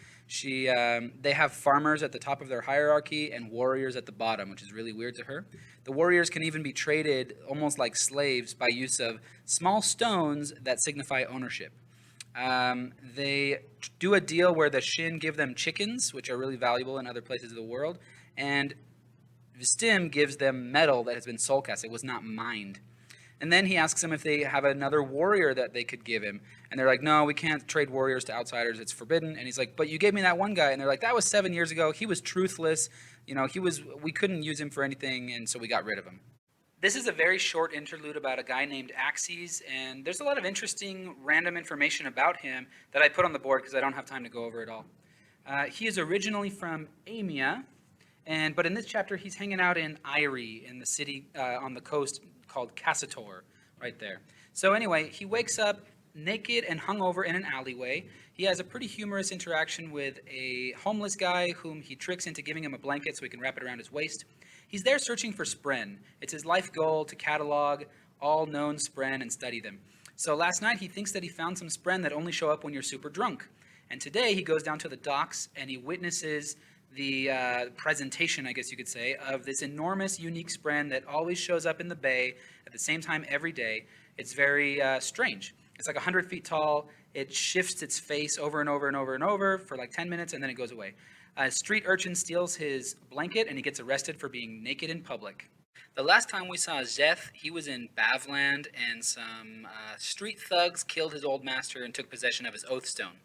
They have farmers at the top of their hierarchy and warriors at the bottom, which is really weird to her. The warriors can even be traded almost like slaves by use of small stones that signify ownership. They do a deal where the Shin give them chickens, which are really valuable in other places of the world, and Vistim gives them metal that has been soulcast. It was not mined. And then he asks them if they have another warrior that they could give him. And they're like, no, we can't trade warriors to outsiders. It's forbidden. And he's like, but you gave me that one guy. And they're like, that was 7 years ago. He was truthless. We couldn't use him for anything, and so we got rid of him. This is a very short interlude about a guy named Axes, and there's a lot of interesting random information about him that I put on the board because I don't have time to go over it all. He is originally from Amia, but in this chapter he's hanging out in Irie, in the city on the coast called Cassator, right there. So anyway, he wakes up naked and hungover in an alleyway. He has a pretty humorous interaction with a homeless guy whom he tricks into giving him a blanket so he can wrap it around his waist. He's there searching for spren. It's his life goal to catalog all known spren and study them. So last night he thinks that he found some spren that only show up when you're super drunk. And today he goes down to the docks and he witnesses the presentation, I guess you could say, of this enormous, unique spren that always shows up in the bay at the same time every day. It's very strange. It's like 100 feet tall. It shifts its face over and over and over and over for like 10 minutes, and then it goes away. A street urchin steals his blanket, and he gets arrested for being naked in public. The last time we saw Szeth, he was in Bavland, and some street thugs killed his old master and took possession of his oath stone.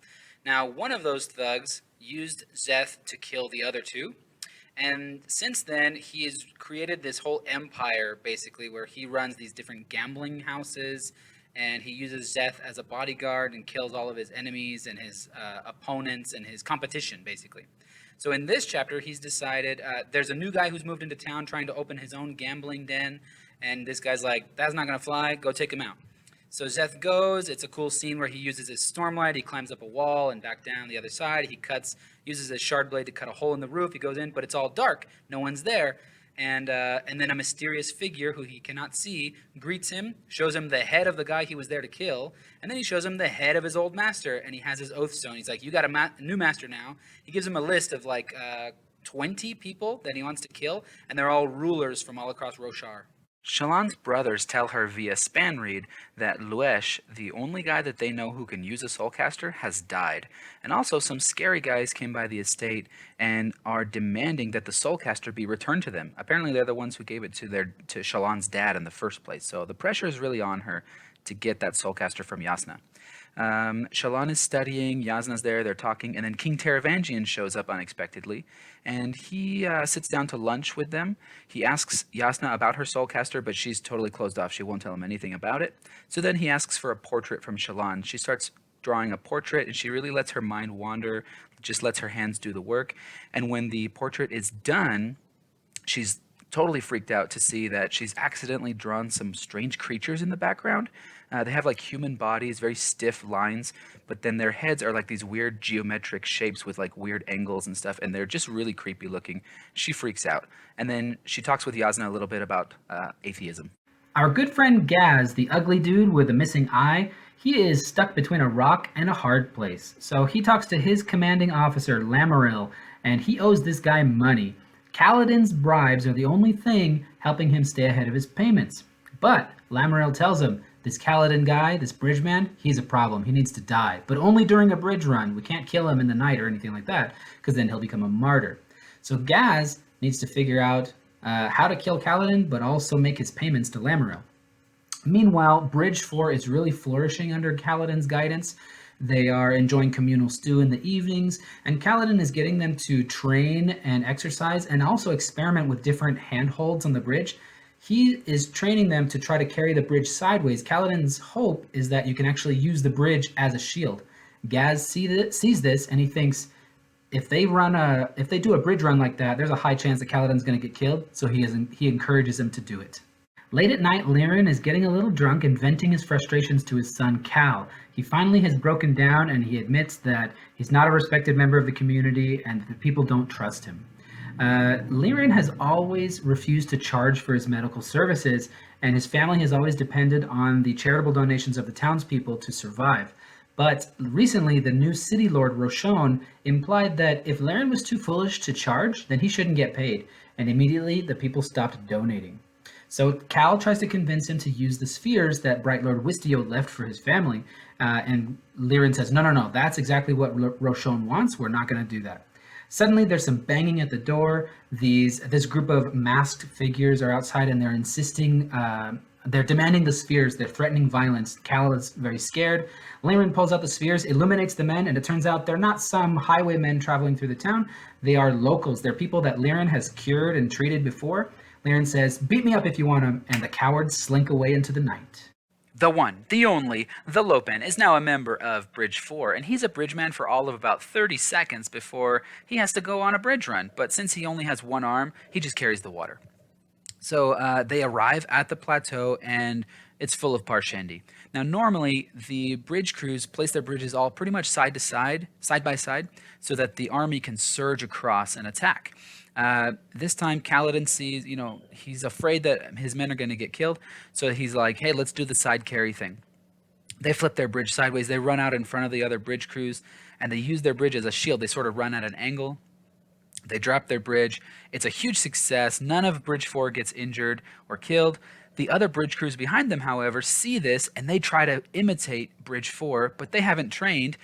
Now, one of those thugs used Szeth to kill the other two, and since then, he has created this whole empire, basically, where he runs these different gambling houses, and he uses Szeth as a bodyguard and kills all of his enemies and his opponents and his competition, basically. So in this chapter, he's decided, there's a new guy who's moved into town trying to open his own gambling den, and this guy's like, that's not going to fly, go take him out. So Szeth goes. It's a cool scene where he uses his stormlight. He climbs up a wall and back down the other side. He uses his shard blade to cut a hole in the roof. He goes in, but it's all dark. No one's there. And then a mysterious figure who he cannot see greets him, shows him the head of the guy he was there to kill, and then he shows him the head of his old master, and he has his oath stone. He's like, you got a new master now. He gives him a list of like 20 people that he wants to kill, and they're all rulers from all across Roshar. Shallan's brothers tell her via Spanreed that Luesh, the only guy that they know who can use a soulcaster, has died. And also some scary guys came by the estate and are demanding that the soulcaster be returned to them. Apparently they're the ones who gave it to Shallan's dad in the first place. So the pressure is really on her to get that soulcaster from Yasna. Shallan is studying, Yasna's there, they're talking, and then King Taravangian shows up unexpectedly, and he sits down to lunch with them. He asks Yasna about her soulcaster, but she's totally closed off. She won't tell him anything about it. So then he asks for a portrait from Shallan. She starts drawing a portrait, and she really lets her mind wander, just lets her hands do the work. And when the portrait is done, she's totally freaked out to see that she's accidentally drawn some strange creatures in the background. They have like human bodies, very stiff lines, but then their heads are like these weird geometric shapes with like weird angles and stuff, and they're just really creepy looking. She freaks out. And then she talks with Yasna a little bit about atheism. Our good friend Gaz, the ugly dude with the missing eye, he is stuck between a rock and a hard place. So he talks to his commanding officer, Lamaril, and he owes this guy money. Kaladin's bribes are the only thing helping him stay ahead of his payments. But Lamaril tells him, this Kaladin guy, this bridge man, he's a problem. He needs to die, but only during a bridge run. We can't kill him in the night or anything like that, because then he'll become a martyr. So Gaz needs to figure out how to kill Kaladin, but also make his payments to Lamaril. Meanwhile, Bridge 4 is really flourishing under Kaladin's guidance. They are enjoying communal stew in the evenings, and Kaladin is getting them to train and exercise and also experiment with different handholds on the bridge. He is training them to try to carry the bridge sideways. Kaladin's hope is that you can actually use the bridge as a shield. Gaz sees this, and he thinks, if they do a bridge run like that, there's a high chance that Kaladin's going to get killed, so he encourages him to do it. Late at night, Lirin is getting a little drunk and venting his frustrations to his son, Cal. He finally has broken down, and he admits that he's not a respected member of the community and that the people don't trust him. Lirin has always refused to charge for his medical services, and his family has always depended on the charitable donations of the townspeople to survive. But recently, the new city lord, Roshar, implied that if Lirin was too foolish to charge, then he shouldn't get paid, and immediately the people stopped donating. So Cal tries to convince him to use the spheres that Bright Lord Wistio left for his family, and Lirin says, no, that's exactly what Roshar wants, we're not going to do that. Suddenly, there's some banging at the door. This group of masked figures are outside, and they're insisting, they're demanding the spheres. They're threatening violence. Cal is very scared. Lirin pulls out the spheres, illuminates the men, and it turns out they're not some highwaymen traveling through the town. They are locals. They're people that Lirin has cured and treated before. Lirin says, beat me up if you want them, and the cowards slink away into the night. The one, the only, the Lopen is now a member of Bridge 4, and he's a bridgeman for all of about 30 seconds before he has to go on a bridge run. But since he only has one arm, he just carries the water. So they arrive at the plateau, and it's full of Parshendi. Now, normally, the bridge crews place their bridges all pretty much side by side, so that the army can surge across and attack. This time, Kaladin sees, he's afraid that his men are going to get killed, so he's like, hey, let's do the side carry thing. They flip their bridge sideways, they run out in front of the other bridge crews, and they use their bridge as a shield. They sort of run at an angle. They drop their bridge. It's a huge success. None of Bridge 4 gets injured or killed. The other bridge crews behind them, however, see this, and they try to imitate Bridge 4, but they haven't trained.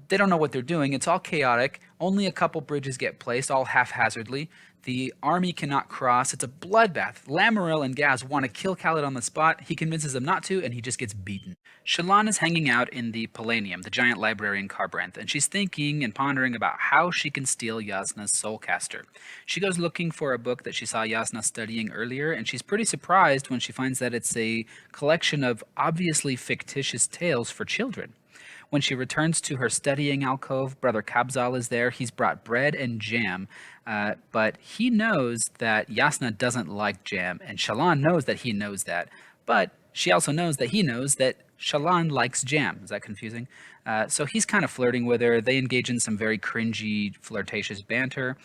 They don't know what they're doing. It's all chaotic. Only a couple bridges get placed, all haphazardly. The army cannot cross. It's a bloodbath. Lamaril and Gaz want to kill Khaled on the spot. He convinces them not to, and he just gets beaten. Shallan is hanging out in the Palladium, the giant library in Kharbranth, and she's thinking and pondering about how she can steal Yasna's Soulcaster. She goes looking for a book that she saw Yasna studying earlier, and she's pretty surprised when she finds that it's a collection of obviously fictitious tales for children. When she returns to her studying alcove, Brother Kabzal is there. He's brought bread and jam, but he knows that Yasna doesn't like jam, and Shallan knows that he knows that. But she also knows that he knows that Shallan likes jam. Is that confusing? So he's kind of flirting with her. They engage in some very cringy, flirtatious banter.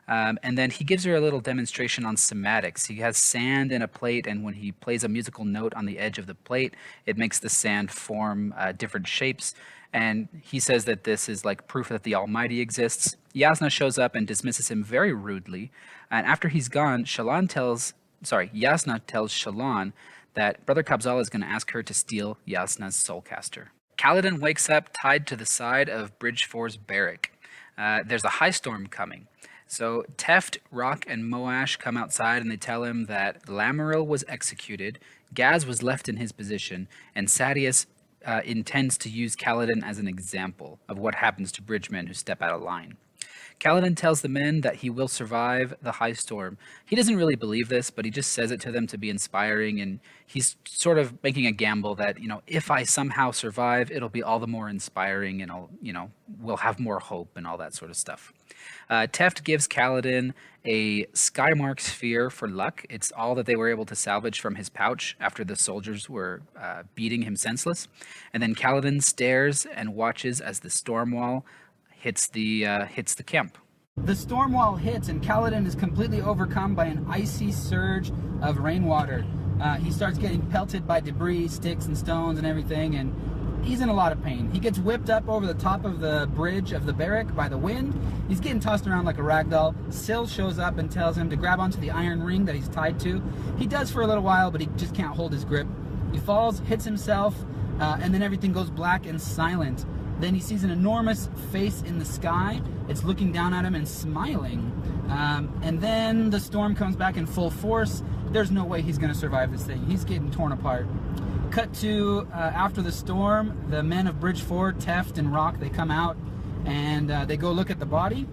And then he gives her a little demonstration on somatics. He has sand in a plate, and when he plays a musical note on the edge of the plate, it makes the sand form different shapes. And he says that this is like proof that the Almighty exists. Yasna shows up and dismisses him very rudely. And after he's gone, Yasna tells Shallan that Brother Kabzal is going to ask her to steal Yasna's Soulcaster. Kaladin wakes up tied to the side of Bridge 4's barrack. There's a high storm coming. So Teft, Rock, and Moash come outside and they tell him that Lamaril was executed, Gaz was left in his position, and Sadeas intends to use Kaladin as an example of what happens to bridgemen who step out of line. Kaladin tells the men that he will survive the high storm. He doesn't really believe this, but he just says it to them to be inspiring, and he's sort of making a gamble that, if I somehow survive, it'll be all the more inspiring, and we'll have more hope and all that sort of stuff. Teft gives Kaladin a Skymark sphere for luck. It's all that they were able to salvage from his pouch after the soldiers were beating him senseless. And then Kaladin stares and watches as the storm wall hits the camp. The storm wall hits, and Kaladin is completely overcome by an icy surge of rainwater. He starts getting pelted by debris, sticks and stones and everything, and he's in a lot of pain. He gets whipped up over the top of the bridge of the barrack by the wind. He's getting tossed around like a rag doll. Syl shows up and tells him to grab onto the iron ring that he's tied to. He does for a little while, but he just can't hold his grip. He falls, hits himself, and then everything goes black and silent. Then he sees an enormous face in the sky. It's looking down at him and smiling. And then the storm comes back in full force. There's no way he's going to survive this thing. He's getting torn apart. Cut to after the storm, the men of Bridge 4, Teft and Rock, they come out and they go look at the body.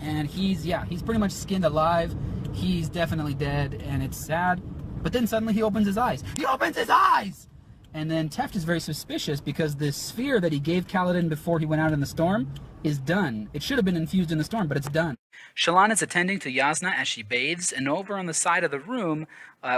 And he's pretty much skinned alive. He's definitely dead, and it's sad. But then suddenly he opens his eyes. He opens his eyes! And then Teft is very suspicious because the sphere that he gave Kaladin before he went out in the storm is done. It should have been infused in the storm, but it's done. Shallan is attending to Yasna as she bathes, and over on the side of the room,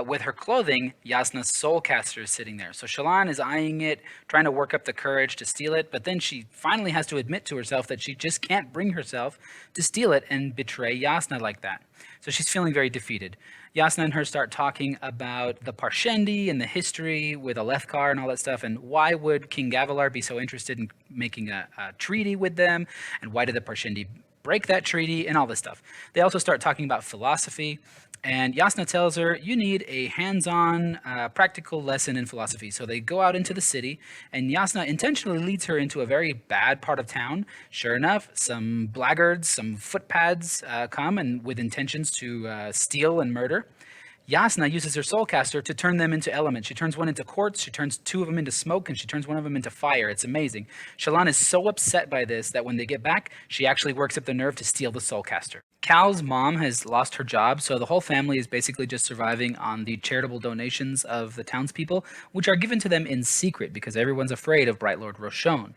with her clothing, Yasna's soulcaster is sitting there. So Shallan is eyeing it, trying to work up the courage to steal it, but then she finally has to admit to herself that she just can't bring herself to steal it and betray Yasna like that. So she's feeling very defeated. Yasna and her start talking about the Parshendi and the history with Alethkar and all that stuff, and why would King Gavilar be so interested in making a treaty with them, and why did the Parshendi break that treaty, and all this stuff. They also start talking about philosophy, and Yasna tells her, you need a hands-on, practical lesson in philosophy. So they go out into the city, and Yasna intentionally leads her into a very bad part of town. Sure enough, some blackguards, some footpads come and with intentions to steal and murder. Yasna uses her soulcaster to turn them into elements. She turns one into quartz, she turns two of them into smoke, and she turns one of them into fire. It's amazing. Shallan is so upset by this that when they get back, she actually works up the nerve to steal the soulcaster. Cal's mom has lost her job, so the whole family is basically just surviving on the charitable donations of the townspeople, which are given to them in secret because everyone's afraid of Bright Lord Roshon.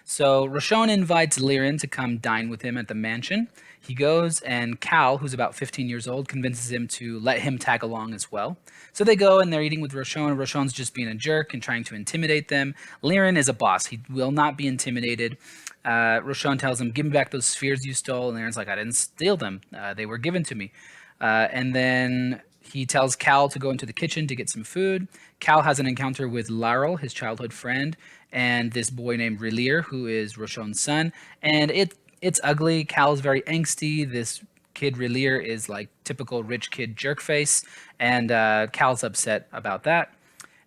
So Roshon invites Lirin to come dine with him at the mansion. He goes, and Cal, who's about 15 years old, convinces him to let him tag along as well. So they go, and they're eating with Roshon. Roshon's just being a jerk and trying to intimidate them. Lirin is a boss. He will not be intimidated. Roshon tells him, give me back those spheres you stole. And Lirin's like, I didn't steal them. They were given to me. And then he tells Cal to go into the kitchen to get some food. Cal has an encounter with Laurel, his childhood friend, and this boy named Relir, who is Roshon's son. And it's ugly. Cal's very angsty. This kid Relir is like typical rich kid jerk face, and Cal's upset about that.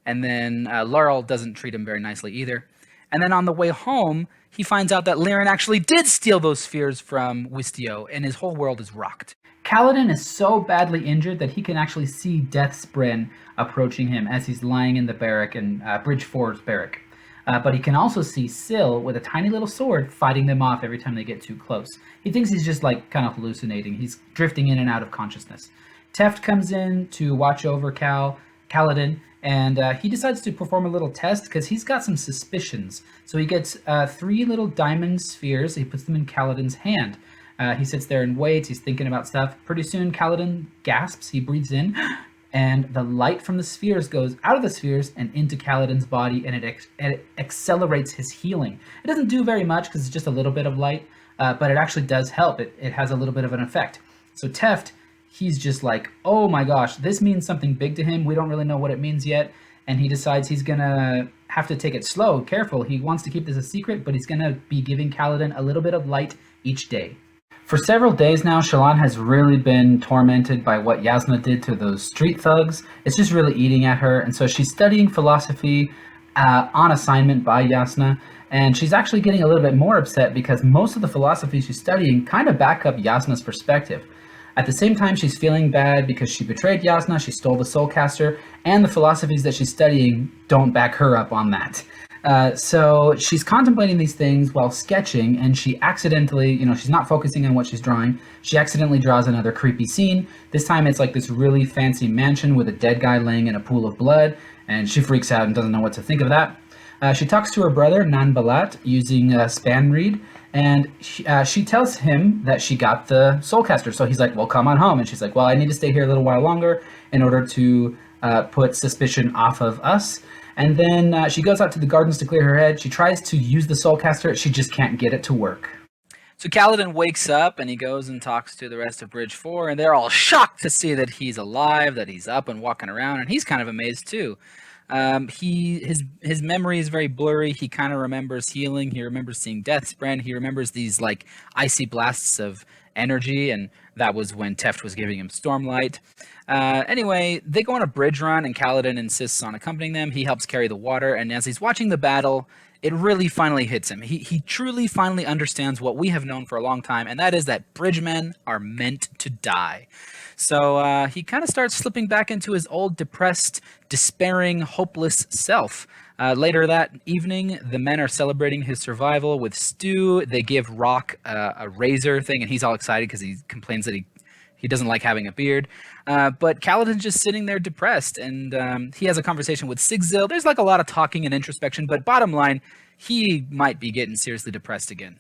And then Laurel doesn't treat him very nicely either. And then on the way home, he finds out that Lirin actually did steal those spheres from Wistio, and his whole world is rocked. Kaladin is so badly injured that he can actually see Death Spren approaching him as he's lying in the barrack in Bridge 4's barrack. But he can also see Syl with a tiny little sword fighting them off every time they get too close. He thinks he's just like kind of hallucinating. He's drifting in and out of consciousness. Teft comes in to watch over Kaladin, and he decides to perform a little test because he's got some suspicions. So he gets 3 little diamond spheres. He puts them in Kaladin's hand. He sits there and waits. He's thinking about stuff. Pretty soon, Kaladin gasps. He breathes in, and the light from the spheres goes out of the spheres and into Kaladin's body, and it accelerates his healing. It doesn't do very much because it's just a little bit of light, but it actually does help. It has a little bit of an effect. So Teft, he's just like, oh my gosh, this means something big to him. We don't really know what it means yet, and he decides he's going to have to take it slow, careful. He wants to keep this a secret, but he's going to be giving Kaladin a little bit of light each day. For several days now, Shallan has really been tormented by what Yasna did to those street thugs. It's just really eating at her, and so she's studying philosophy on assignment by Yasna, and she's actually getting a little bit more upset because most of the philosophy she's studying kind of back up Yasna's perspective. At the same time, she's feeling bad because she betrayed Yasna, she stole the soulcaster, and the philosophies that she's studying don't back her up on that. So she's contemplating these things while sketching, and she accidentally, she's not focusing on what she's drawing. She accidentally draws another creepy scene. This time it's like this really fancy mansion with a dead guy laying in a pool of blood, and she freaks out and doesn't know what to think of that. She talks to her brother, Nanbalat, using span read, and she tells him that she got the soulcaster. So he's like, well, come on home. And she's like, well, I need to stay here a little while longer in order to put suspicion off of us. And then she goes out to the gardens to clear her head. She tries to use the soulcaster. She just can't get it to work. So Kaladin wakes up and he goes and talks to the rest of Bridge 4, and they're all shocked to see that he's alive, that he's up and walking around, and he's kind of amazed too. His memory is very blurry. He kind of remembers healing. He remembers seeing death spren. He remembers these like icy blasts of energy, and that was when Teft was giving him Stormlight. Anyway, they go on a bridge run, and Kaladin insists on accompanying them. He helps carry the water, and as he's watching the battle, it really finally hits him. He truly finally understands what we have known for a long time, and that is that bridgemen are meant to die. So he kind of starts slipping back into his old depressed, despairing, hopeless self. Later that evening, the men are celebrating his survival with stew. They give Rock a razor thing, and he's all excited because he complains that he doesn't like having a beard. But Kaladin's just sitting there depressed, and he has a conversation with Sigzil. There's like a lot of talking and introspection, but bottom line, he might be getting seriously depressed again.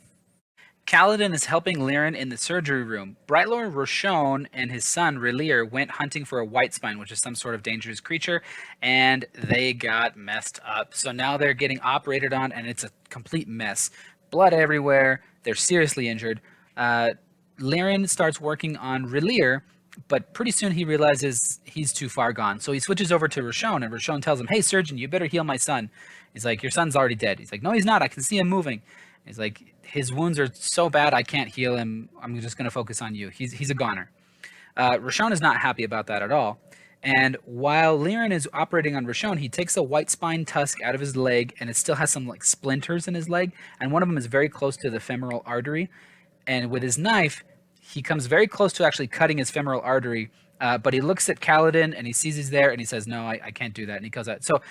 Kaladin is helping Liren in the surgery room. Brightlord Roshon and his son Relir went hunting for a white spine, which is some sort of dangerous creature, and they got messed up. So now they're getting operated on, and it's a complete mess. Blood everywhere. They're seriously injured. Liren starts working on Relir, but pretty soon he realizes he's too far gone. So he switches over to Roshon, and Roshon tells him, hey, surgeon, you better heal my son. He's like, your son's already dead. He's like, no, he's not. I can see him moving. He's like, his wounds are so bad I can't heal him. I'm just going to focus on you. He's a goner. Roshon is not happy about that at all. And while Liren is operating on Roshon, he takes a white spine tusk out of his leg, and it still has some like splinters in his leg, and one of them is very close to the femoral artery. And with his knife, he comes very close to actually cutting his femoral artery, but he looks at Kaladin, and he sees he's there, and he says, no, I can't do that, and he goes out. So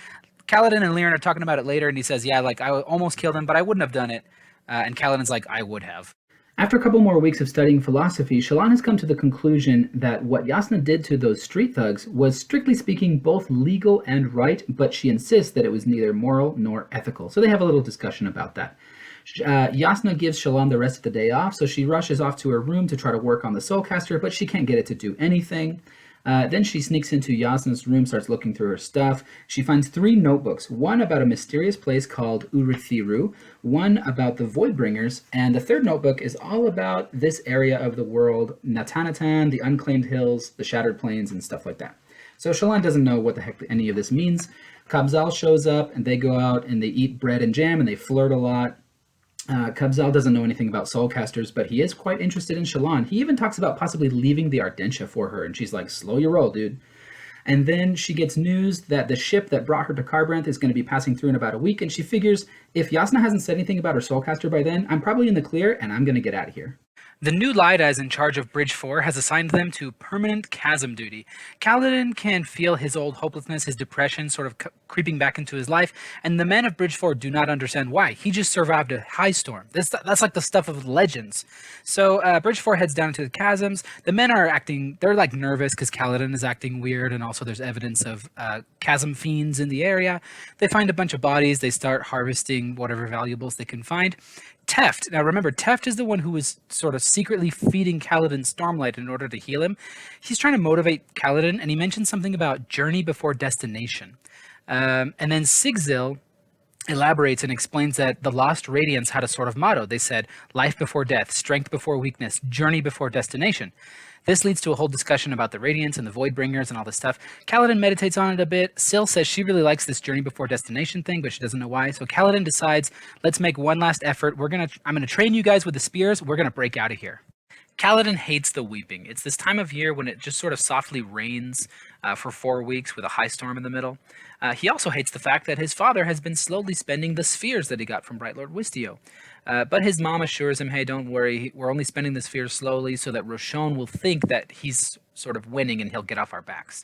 Kaladin and Liren are talking about it later, and he says, yeah, like, I almost killed him, but I wouldn't have done it. And Kaladin's like, I would have. After a couple more weeks of studying philosophy, Shallan has come to the conclusion that what Jasnah did to those street thugs was, strictly speaking, both legal and right, but she insists that it was neither moral nor ethical. So they have a little discussion about that. Jasnah gives Shallan the rest of the day off, so she rushes off to her room to try to work on the soulcaster, but she can't get it to do anything. Then she sneaks into Jasnah's room, starts looking through her stuff. She finds 3 notebooks, one about a mysterious place called Urithiru, one about the Voidbringers, and the 3rd notebook is all about this area of the world, Natanatan, the Unclaimed Hills, the Shattered Plains, and stuff like that. So Shallan doesn't know what the heck any of this means. Kabzal shows up, and they go out and they eat bread and jam, and they flirt a lot. Kabzal doesn't know anything about soulcasters, but he is quite interested in Shallan. He even talks about possibly leaving the Ardentia for her, and she's like, slow your roll, dude. And then she gets news that the ship that brought her to Kharbranth is going to be passing through in about a week, and she figures, if Jasnah hasn't said anything about her soulcaster by then, I'm probably in the clear, and I'm going to get out of here. The new Lydas in charge of Bridge 4 has assigned them to permanent chasm duty. Kaladin can feel his old hopelessness, his depression sort of creeping back into his life, and the men of Bridge 4 do not understand why. He just survived a high storm. That's like the stuff of legends. So Bridge 4 heads down into the chasms. The men are they're like nervous because Kaladin is acting weird, and also there's evidence of chasm fiends in the area. They find a bunch of bodies. They start harvesting whatever valuables they can find. Teft. Now remember, Teft is the one who was sort of secretly feeding Kaladin Stormlight in order to heal him. He's trying to motivate Kaladin, and he mentions something about journey before destination. And then Sigzil elaborates and explains that the Lost Radiants had a sort of motto. They said, life before death, strength before weakness, journey before destination. This leads to a whole discussion about the Radiants and the Voidbringers and all this stuff. Kaladin meditates on it a bit. Syl says she really likes this journey before destination thing, but she doesn't know why. So Kaladin decides, let's make one last effort. I'm gonna train you guys with the spears. We're gonna break out of here. Kaladin hates the weeping. It's this time of year when it just sort of softly rains for 4 weeks with a high storm in the middle. He also hates the fact that his father has been slowly spending the spheres that he got from Brightlord Wistio. But his mom assures him, hey, don't worry, we're only spending the spheres slowly so that Roshon will think that he's sort of winning and he'll get off our backs.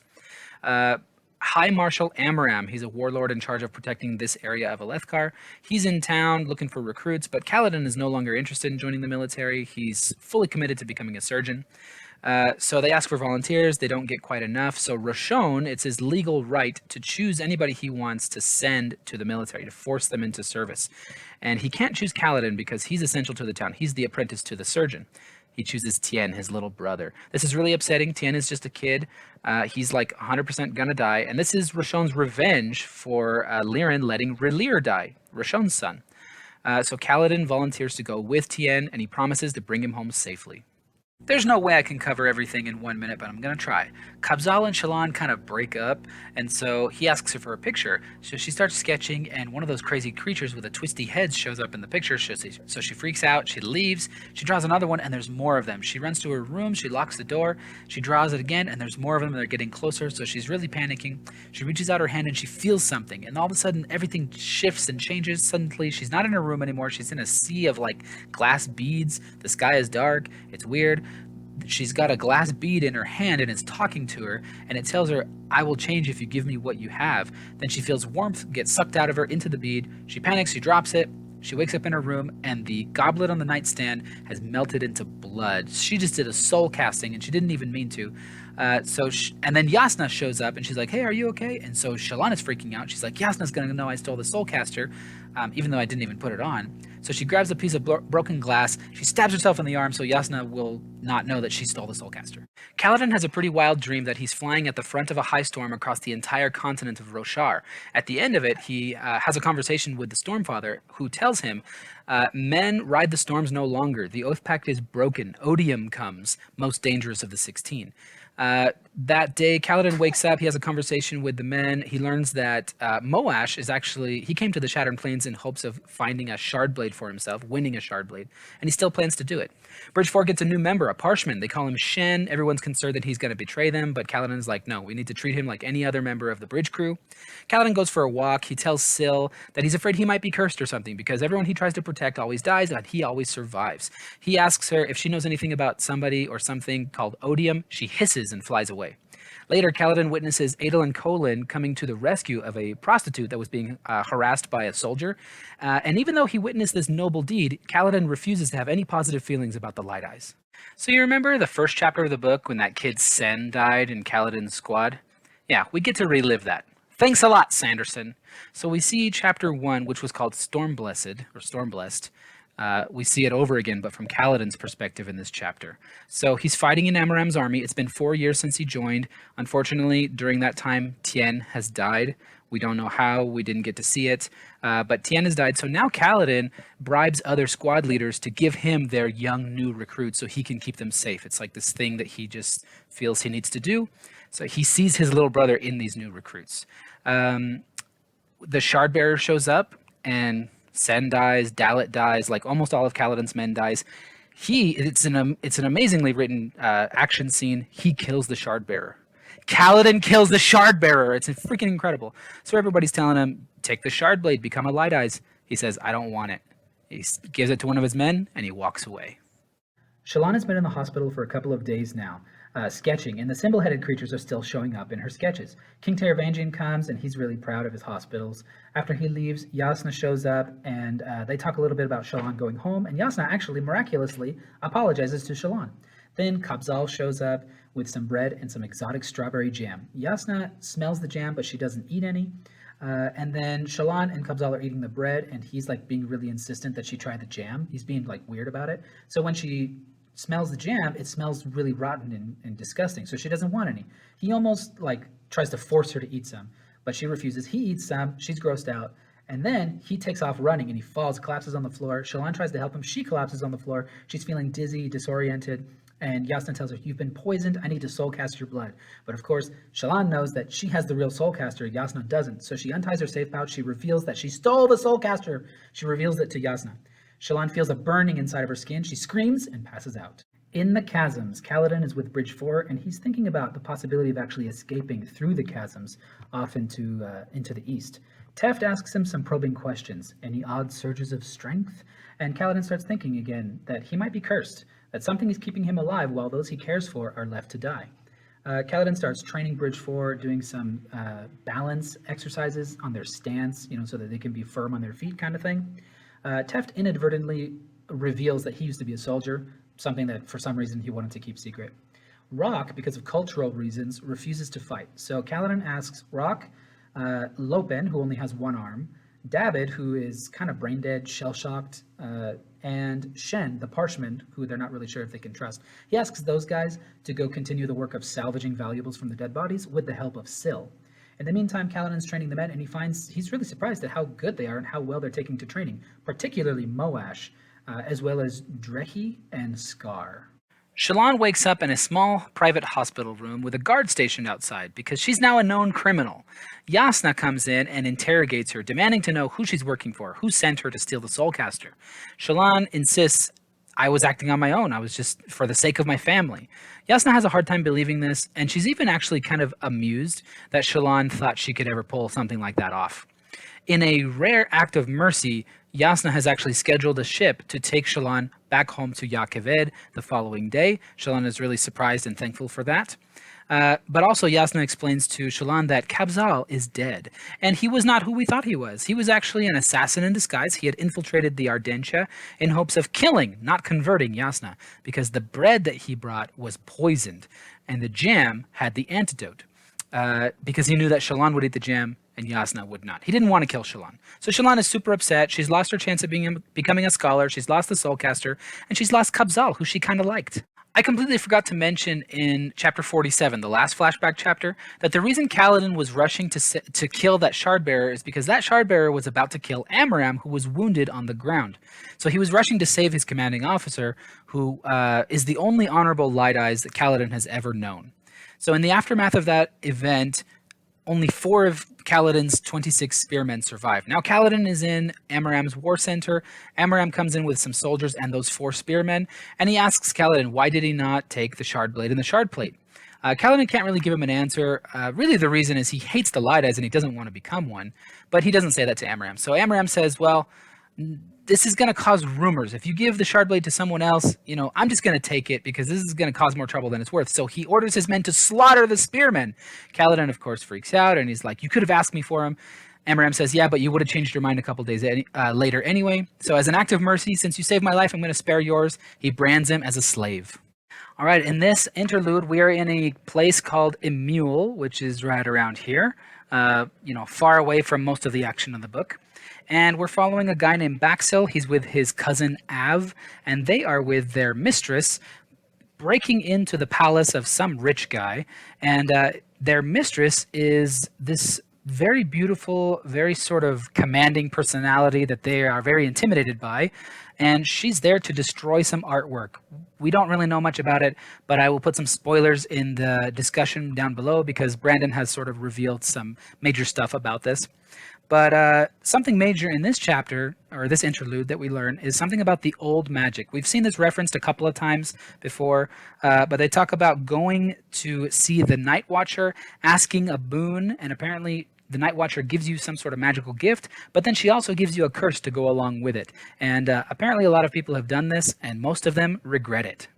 High Marshal Amaram. He's a warlord in charge of protecting this area of Alethkar. He's in town looking for recruits, but Kaladin is no longer interested in joining the military. He's fully committed to becoming a surgeon. So they ask for volunteers. They don't get quite enough. So Roshon, it's his legal right to choose anybody he wants to send to the military, to force them into service. And he can't choose Kaladin because he's essential to the town. He's the apprentice to the surgeon. He chooses Tien, his little brother. This is really upsetting. Tien is just a kid. He's like 100% gonna die. And this is Roshon's revenge for Lirin letting Relir die, Roshon's son. So Kaladin volunteers to go with Tien, and he promises to bring him home safely. There's no way I can cover everything in 1 minute, but I'm going to try. Kabzal and Shallan kind of break up, and so he asks her for a picture. So she starts sketching, and one of those crazy creatures with a twisty head shows up in the picture. So she freaks out, she leaves, she draws another one, and there's more of them. She runs to her room, she locks the door, she draws it again, and there's more of them, and they're getting closer, so she's really panicking. She reaches out her hand, and she feels something, and all of a sudden, everything shifts and changes. Suddenly, she's not in her room anymore. She's in a sea of, like, glass beads. The sky is dark. It's weird. She's got a glass bead in her hand and it's talking to her, and it tells her, I will change if you give me what you have. Then she feels warmth get sucked out of her into the bead. She panics, she drops it. She wakes up in her room, and the goblet on the nightstand has melted into blood. She just did a soul casting, and she didn't even mean to. And then Yasna shows up, and she's like, hey, are you okay? And so Shallan is freaking out. She's like, Yasna's going to know I stole the soul caster, even though I didn't even put it on. So she grabs a piece of broken glass. She stabs herself in the arm so Yasna will not know that she stole the soulcaster. Kaladin has a pretty wild dream that he's flying at the front of a high storm across the entire continent of Roshar. At the end of it, he has a conversation with the Stormfather, who tells him, men ride the storms no longer. The Oath Pact is broken. Odium comes, most dangerous of the 16. That day, Kaladin wakes up. He has a conversation with the men. He learns that Moash is actually... He came to the Shattered Plains in hopes of finding a Shardblade for himself, winning a Shardblade, and he still plans to do it. Bridge 4 gets a new member, a Parshman. They call him Shen. Everyone's concerned that he's going to betray them, but Kaladin's like, no, we need to treat him like any other member of the Bridge crew. Kaladin goes for a walk. He tells Syl that he's afraid he might be cursed or something because everyone he tries to protect always dies, and he always survives. He asks her if she knows anything about somebody or something called Odium. She hisses and flies away. Later, Kaladin witnesses Adel and Kolin coming to the rescue of a prostitute that was being harassed by a soldier. And even though he witnessed this noble deed, Kaladin refuses to have any positive feelings about the Light Eyes. So you remember the first chapter of the book when that kid Sen died in Kaladin's squad? Yeah, we get to relive that. Thanks a lot, Sanderson. So we see chapter 1, which was called Stormblessed, or Stormblessed. We see it over again, but from Kaladin's perspective in this chapter. So he's fighting in Amaram's army. It's been 4 years since he joined. Unfortunately, during that time, Tien has died. We don't know how. We didn't get to see it. But Tien has died. So now Kaladin bribes other squad leaders to give him their young new recruits so he can keep them safe. It's like this thing that he just feels he needs to do. So he sees his little brother in these new recruits. The Shardbearer shows up, and Sen dies, Dalit dies, like almost all of Kaladin's men dies. It's an amazingly written action scene. He kills the Shardbearer. Kaladin kills the Shardbearer. It's freaking incredible. So everybody's telling him, take the Shardblade, become a Light Eyes. He says, I don't want it. He gives it to one of his men, and he walks away. Shallan has been in the hospital for a couple of days now, sketching, and the symbol-headed creatures are still showing up in her sketches. King Teravangian comes, and he's really proud of his hospitals. After he leaves, Yasna shows up, and they talk a little bit about Shallan going home, and Yasna actually miraculously apologizes to Shallan. Then Kabzal shows up with some bread and some exotic strawberry jam. Yasna smells the jam, but she doesn't eat any. And then Shallan and Kabzal are eating the bread, and he's like being really insistent that she try the jam. He's being like weird about it. So when she smells the jam, it smells really rotten and disgusting, so she doesn't want any. He almost like tries to force her to eat some, but she refuses. He eats some, she's grossed out, and then he takes off running and he falls, collapses on the floor. Shallan tries to help him. She collapses on the floor. She's feeling dizzy, disoriented, and Yasna tells her, you've been poisoned. I need to soulcast your blood. But of course, Shallan knows that she has the real soulcaster. Yasna doesn't. So she unties her safe pouch. She reveals that she stole the soulcaster. She reveals it to Yasna. Shallan feels a burning inside of her skin. She screams and passes out. In the chasms, Kaladin is with Bridge 4, and he's thinking about the possibility of actually escaping through the chasms off into the east. Teft asks him some probing questions. Any odd surges of strength? And Kaladin starts thinking again that he might be cursed, that something is keeping him alive while those he cares for are left to die. Kaladin starts training Bridge 4, doing some balance exercises on their stance, so that they can be firm on their feet, kind of thing. Teft inadvertently reveals that he used to be a soldier, something that for some reason he wanted to keep secret. Rock, because of cultural reasons, refuses to fight. So Kaladin asks Rock, Lopen, who only has one arm, David, who is kind of brain dead, shell-shocked, and Shen, the parchment, who they're not really sure if they can trust. He asks those guys to go continue the work of salvaging valuables from the dead bodies with the help of Syl. In the meantime, Kaladin's training the men, and he's really surprised at how good they are and how well they're taking to training, particularly Moash, as well as Drehi and Scar. Shallan wakes up in a small private hospital room with a guard stationed outside because she's now a known criminal. Yasna comes in and interrogates her, demanding to know who she's working for, who sent her to steal the Soulcaster. Shallan insists, I was acting on my own. I was just for the sake of my family. Yasna has a hard time believing this, and she's even actually kind of amused that Shallan thought she could ever pull something like that off. In a rare act of mercy, Yasna has actually scheduled a ship to take Shallan back home to Yakeved the following day. Shallan is really surprised and thankful for that. But also Yasna explains to Shallan that Kabzal is dead, and he was not who we thought he was. He was actually an assassin in disguise. He had infiltrated the Ardentia in hopes of killing, not converting Yasna, because the bread that he brought was poisoned, and the jam had the antidote. Because he knew that Shallan would eat the jam and Yasna would not. He didn't want to kill Shallan. So Shallan is super upset. She's lost her chance of becoming a scholar. She's lost the Soulcaster, and she's lost Kabzal, who she kind of liked. I completely forgot to mention in chapter 47, the last flashback chapter, that the reason Kaladin was rushing to kill that Shardbearer is because that Shardbearer was about to kill Amaram, who was wounded on the ground. So he was rushing to save his commanding officer, who is the only honorable Light Eyes that Kaladin has ever known. So in the aftermath of that event, only 4 of Kaladin's 26 spearmen survive. Now Kaladin is in Amaram's war center. Amaram comes in with some soldiers and those 4 spearmen, and he asks Kaladin, why did he not take the shard blade and the shard plate? Kaladin can't really give him an answer. Really the reason is he hates the Light Eyes and he doesn't want to become one, but he doesn't say that to Amaram. So Amaram says, well, this is going to cause rumors. If you give the shard blade to someone else, I'm just going to take it because this is going to cause more trouble than it's worth. So he orders his men to slaughter the spearmen. Kaladin, of course, freaks out, and he's like, you could have asked me for him. Amaram says, yeah, but you would have changed your mind a couple days later anyway. So as an act of mercy, since you saved my life, I'm going to spare yours. He brands him as a slave. All right, in this interlude, we are in a place called Emule, which is right around here, far away from most of the action of the book. And we're following a guy named Baxil. He's with his cousin Av, and they are with their mistress breaking into the palace of some rich guy. And their mistress is this very beautiful, very sort of commanding personality that they are very intimidated by. And she's there to destroy some artwork. We don't really know much about it, but I will put some spoilers in the discussion down below because Brandon has sort of revealed some major stuff about this. But something major in this chapter, or this interlude that we learn, is something about the old magic. We've seen this referenced a couple of times before, but they talk about going to see the Night Watcher, asking a boon, and apparently the Night Watcher gives you some sort of magical gift, but then she also gives you a curse to go along with it. And apparently a lot of people have done this, and most of them regret it.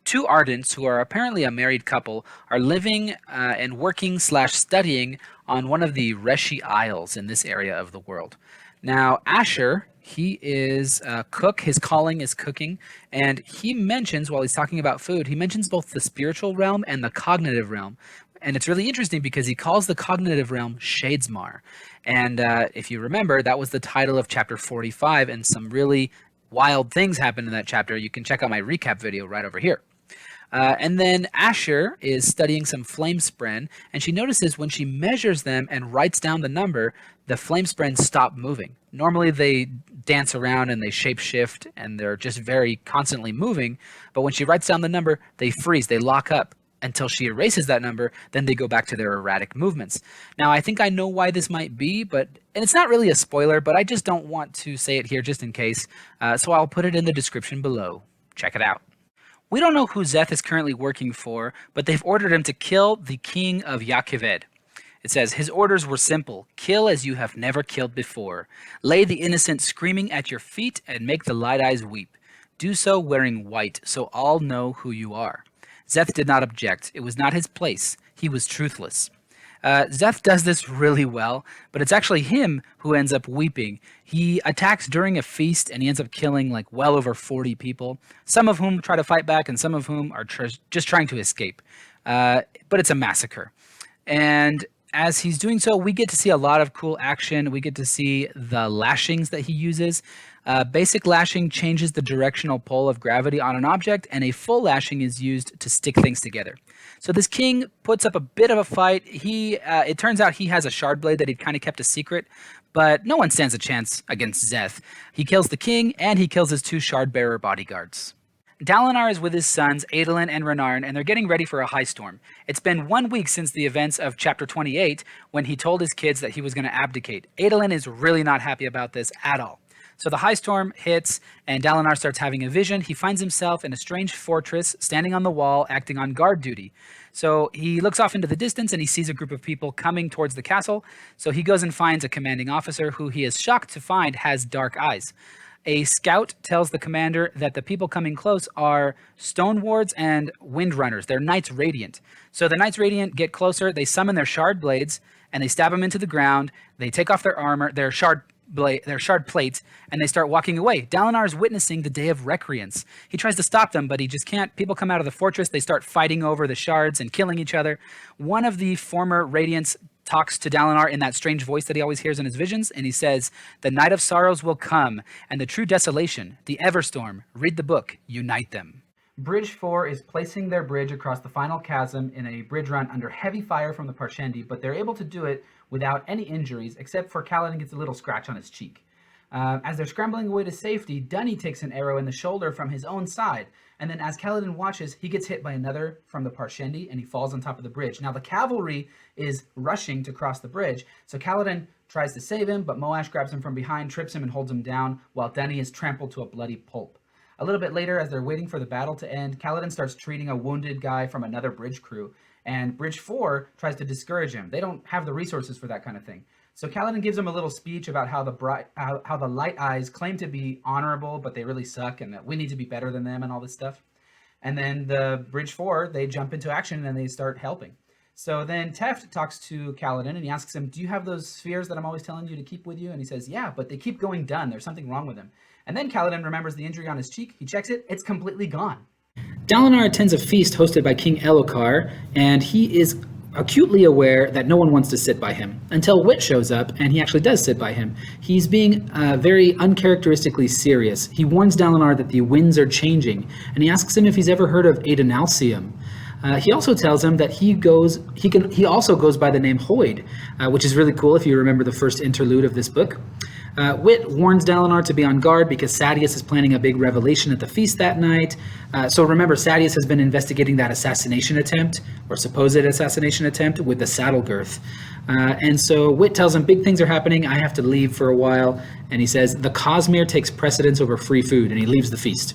2 ardents, who are apparently a married couple, are living and working/studying on one of the Reshi Isles in this area of the world. Now, Asher, he is a cook. His calling is cooking. And he mentions, while he's talking about food, he mentions both the spiritual realm and the cognitive realm. And it's really interesting because he calls the cognitive realm Shadesmar. And if you remember, that was the title of chapter 45, and some really wild things happened in that chapter. You can check out my recap video right over here. And then Asher is studying some flame spren, and she notices when she measures them and writes down the number, the flame spren stop moving. Normally they dance around and they shape shift and they're just very constantly moving, but when she writes down the number, they freeze, they lock up until she erases that number, then they go back to their erratic movements. Now, I think I know why this might be, and it's not really a spoiler, but I just don't want to say it here just in case, so I'll put it in the description below. Check it out. We don't know who Szeth is currently working for, but they've ordered him to kill the king of Yakeved. It says, his orders were simple: kill as you have never killed before. Lay the innocent screaming at your feet and make the Light Eyes weep. Do so wearing white, so all know who you are. Szeth did not object. It was not his place. He was truthless. Szeth does this really well, but it's actually him who ends up weeping. He attacks during a feast, and he ends up killing like well over 40 people, some of whom try to fight back, and some of whom are just trying to escape. But it's a massacre. And as he's doing so, we get to see a lot of cool action. We get to see the lashings that he uses. Basic lashing changes the directional pull of gravity on an object, and a full lashing is used to stick things together. So this king puts up a bit of a fight. It turns out he has a shard blade that he'd kind of kept a secret, but no one stands a chance against Szeth. He kills the king, and he kills his 2 shard bearer bodyguards. Dalinar is with his sons, Adolin and Renarin, and they're getting ready for a high storm. It's been 1 week since the events of Chapter 28, when he told his kids that he was going to abdicate. Adolin is really not happy about this at all. So the high storm hits, and Dalinar starts having a vision. He finds himself in a strange fortress, standing on the wall, acting on guard duty. So he looks off into the distance, and he sees a group of people coming towards the castle. So he goes and finds a commanding officer, who he is shocked to find has dark eyes. A scout tells the commander that the people coming close are Stone Wards and Windrunners. They're Knights Radiant. So the Knights Radiant get closer, they summon their shard blades, and they stab them into the ground. They take off their armor, their shard plates, and they start walking away. Dalinar is witnessing the day of recreance. He tries to stop them, but he just can't. People come out of the fortress, they start fighting over the shards and killing each other. One of the former Radiants talks to Dalinar in that strange voice that he always hears in his visions, and he says, "The night of sorrows will come, and the true desolation, the Everstorm. Read the book, unite them." Bridge 4 is placing their bridge across the final chasm in a bridge run under heavy fire from the Parshendi, but they're able to do it without any injuries, except for Kaladin gets a little scratch on his cheek. As they're scrambling away to safety, Dunny takes an arrow in the shoulder from his own side, and then as Kaladin watches, he gets hit by another from the Parshendi, and he falls on top of the bridge. Now the cavalry is rushing to cross the bridge, so Kaladin tries to save him, but Moash grabs him from behind, trips him, and holds him down, while Dunny is trampled to a bloody pulp. A little bit later, as they're waiting for the battle to end, Kaladin starts treating a wounded guy from another bridge crew, and Bridge 4 tries to discourage him. They don't have the resources for that kind of thing. So Kaladin gives him a little speech about how the Light Eyes claim to be honorable, but they really suck, and that we need to be better than them and all this stuff. And then the Bridge 4, they jump into action and they start helping. So then Teft talks to Kaladin and he asks him, "Do you have those spheres that I'm always telling you to keep with you?" And he says, "Yeah, but they keep going done. There's something wrong with them." And then Kaladin remembers the injury on his cheek. He checks it. It's completely gone. Dalinar attends a feast hosted by King Elhokar, and he is acutely aware that no one wants to sit by him, until Wit shows up, and he actually does sit by him. He's being very uncharacteristically serious. He warns Dalinar that the winds are changing, and he asks him if he's ever heard of Adenalcium. He also tells him that he also goes by the name Hoid, which is really cool if you remember the first interlude of this book. Wit warns Dalinar to be on guard because Sadeas is planning a big revelation at the feast that night. So remember, Sadeas has been investigating that assassination attempt, or supposed assassination attempt, with the saddle girth. And so Wit tells him big things are happening, I have to leave for a while. And he says the Cosmere takes precedence over free food, and he leaves the feast.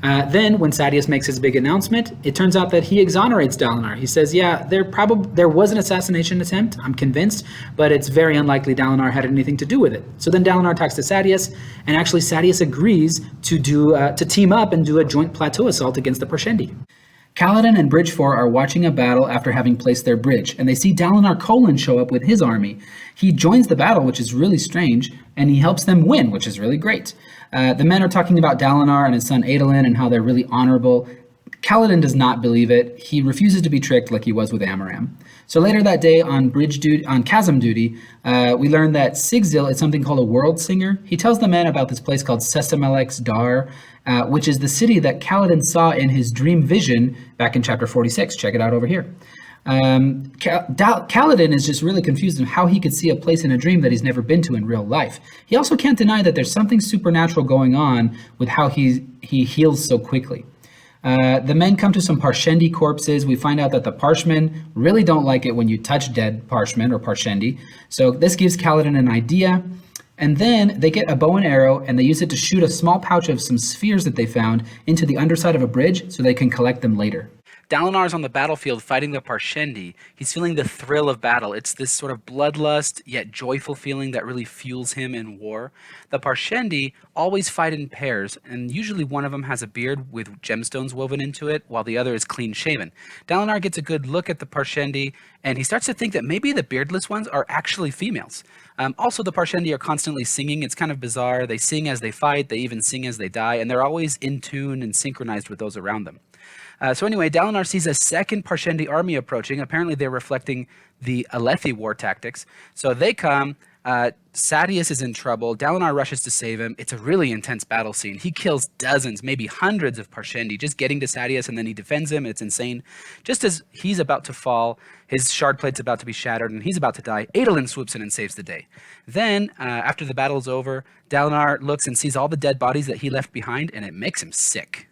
Then, when Sadeas makes his big announcement, it turns out that he exonerates Dalinar. He says, yeah, there was an assassination attempt, I'm convinced, but it's very unlikely Dalinar had anything to do with it. So then Dalinar talks to Sadeas, and actually Sadeas agrees to team up and do a joint plateau assault against the Parshendi. Kaladin and Bridge 4 are watching a battle after having placed their bridge, and they see Dalinar Kholin show up with his army. He joins the battle, which is really strange, and he helps them win, which is really great. The men are talking about Dalinar and his son Adolin and how they're really honorable. Kaladin does not believe it. He refuses to be tricked like he was with Amaram. So later that day on chasm duty, we learn that Sigzil is something called a world singer. He tells the men about this place called Sesamelek's Dar, which is the city that Kaladin saw in his dream vision back in chapter 46. Check it out over here. Kaladin is just really confused on how he could see a place in a dream that he's never been to in real life. He also can't deny that there's something supernatural going on with how he heals so quickly. The men come to some Parshendi corpses. We find out that the Parshmen really don't like it when you touch dead Parshmen or Parshendi. So this gives Kaladin an idea. And then they get a bow and arrow, and they use it to shoot a small pouch of some spheres that they found into the underside of a bridge so they can collect them later. Dalinar's on the battlefield fighting the Parshendi. He's feeling the thrill of battle. It's this sort of bloodlust yet joyful feeling that really fuels him in war. The Parshendi always fight in pairs, and usually one of them has a beard with gemstones woven into it, while the other is clean shaven. Dalinar gets a good look at the Parshendi, and he starts to think that maybe the beardless ones are actually females. Also, the Parshendi are constantly singing. It's kind of bizarre. They sing as they fight, they even sing as they die, and they're always in tune and synchronized with those around them. So anyway, Dalinar sees a second Parshendi army approaching. Apparently, they're reflecting the Alethi war tactics. So they come. Sadeas is in trouble. Dalinar rushes to save him. It's a really intense battle scene. He kills dozens, maybe hundreds of Parshendi, just getting to Sadeas, and then he defends him. It's insane. Just as he's about to fall, his shard plate's about to be shattered, and he's about to die, Adolin swoops in and saves the day. Then, after the battle's over, Dalinar looks and sees all the dead bodies that he left behind, and it makes him sick.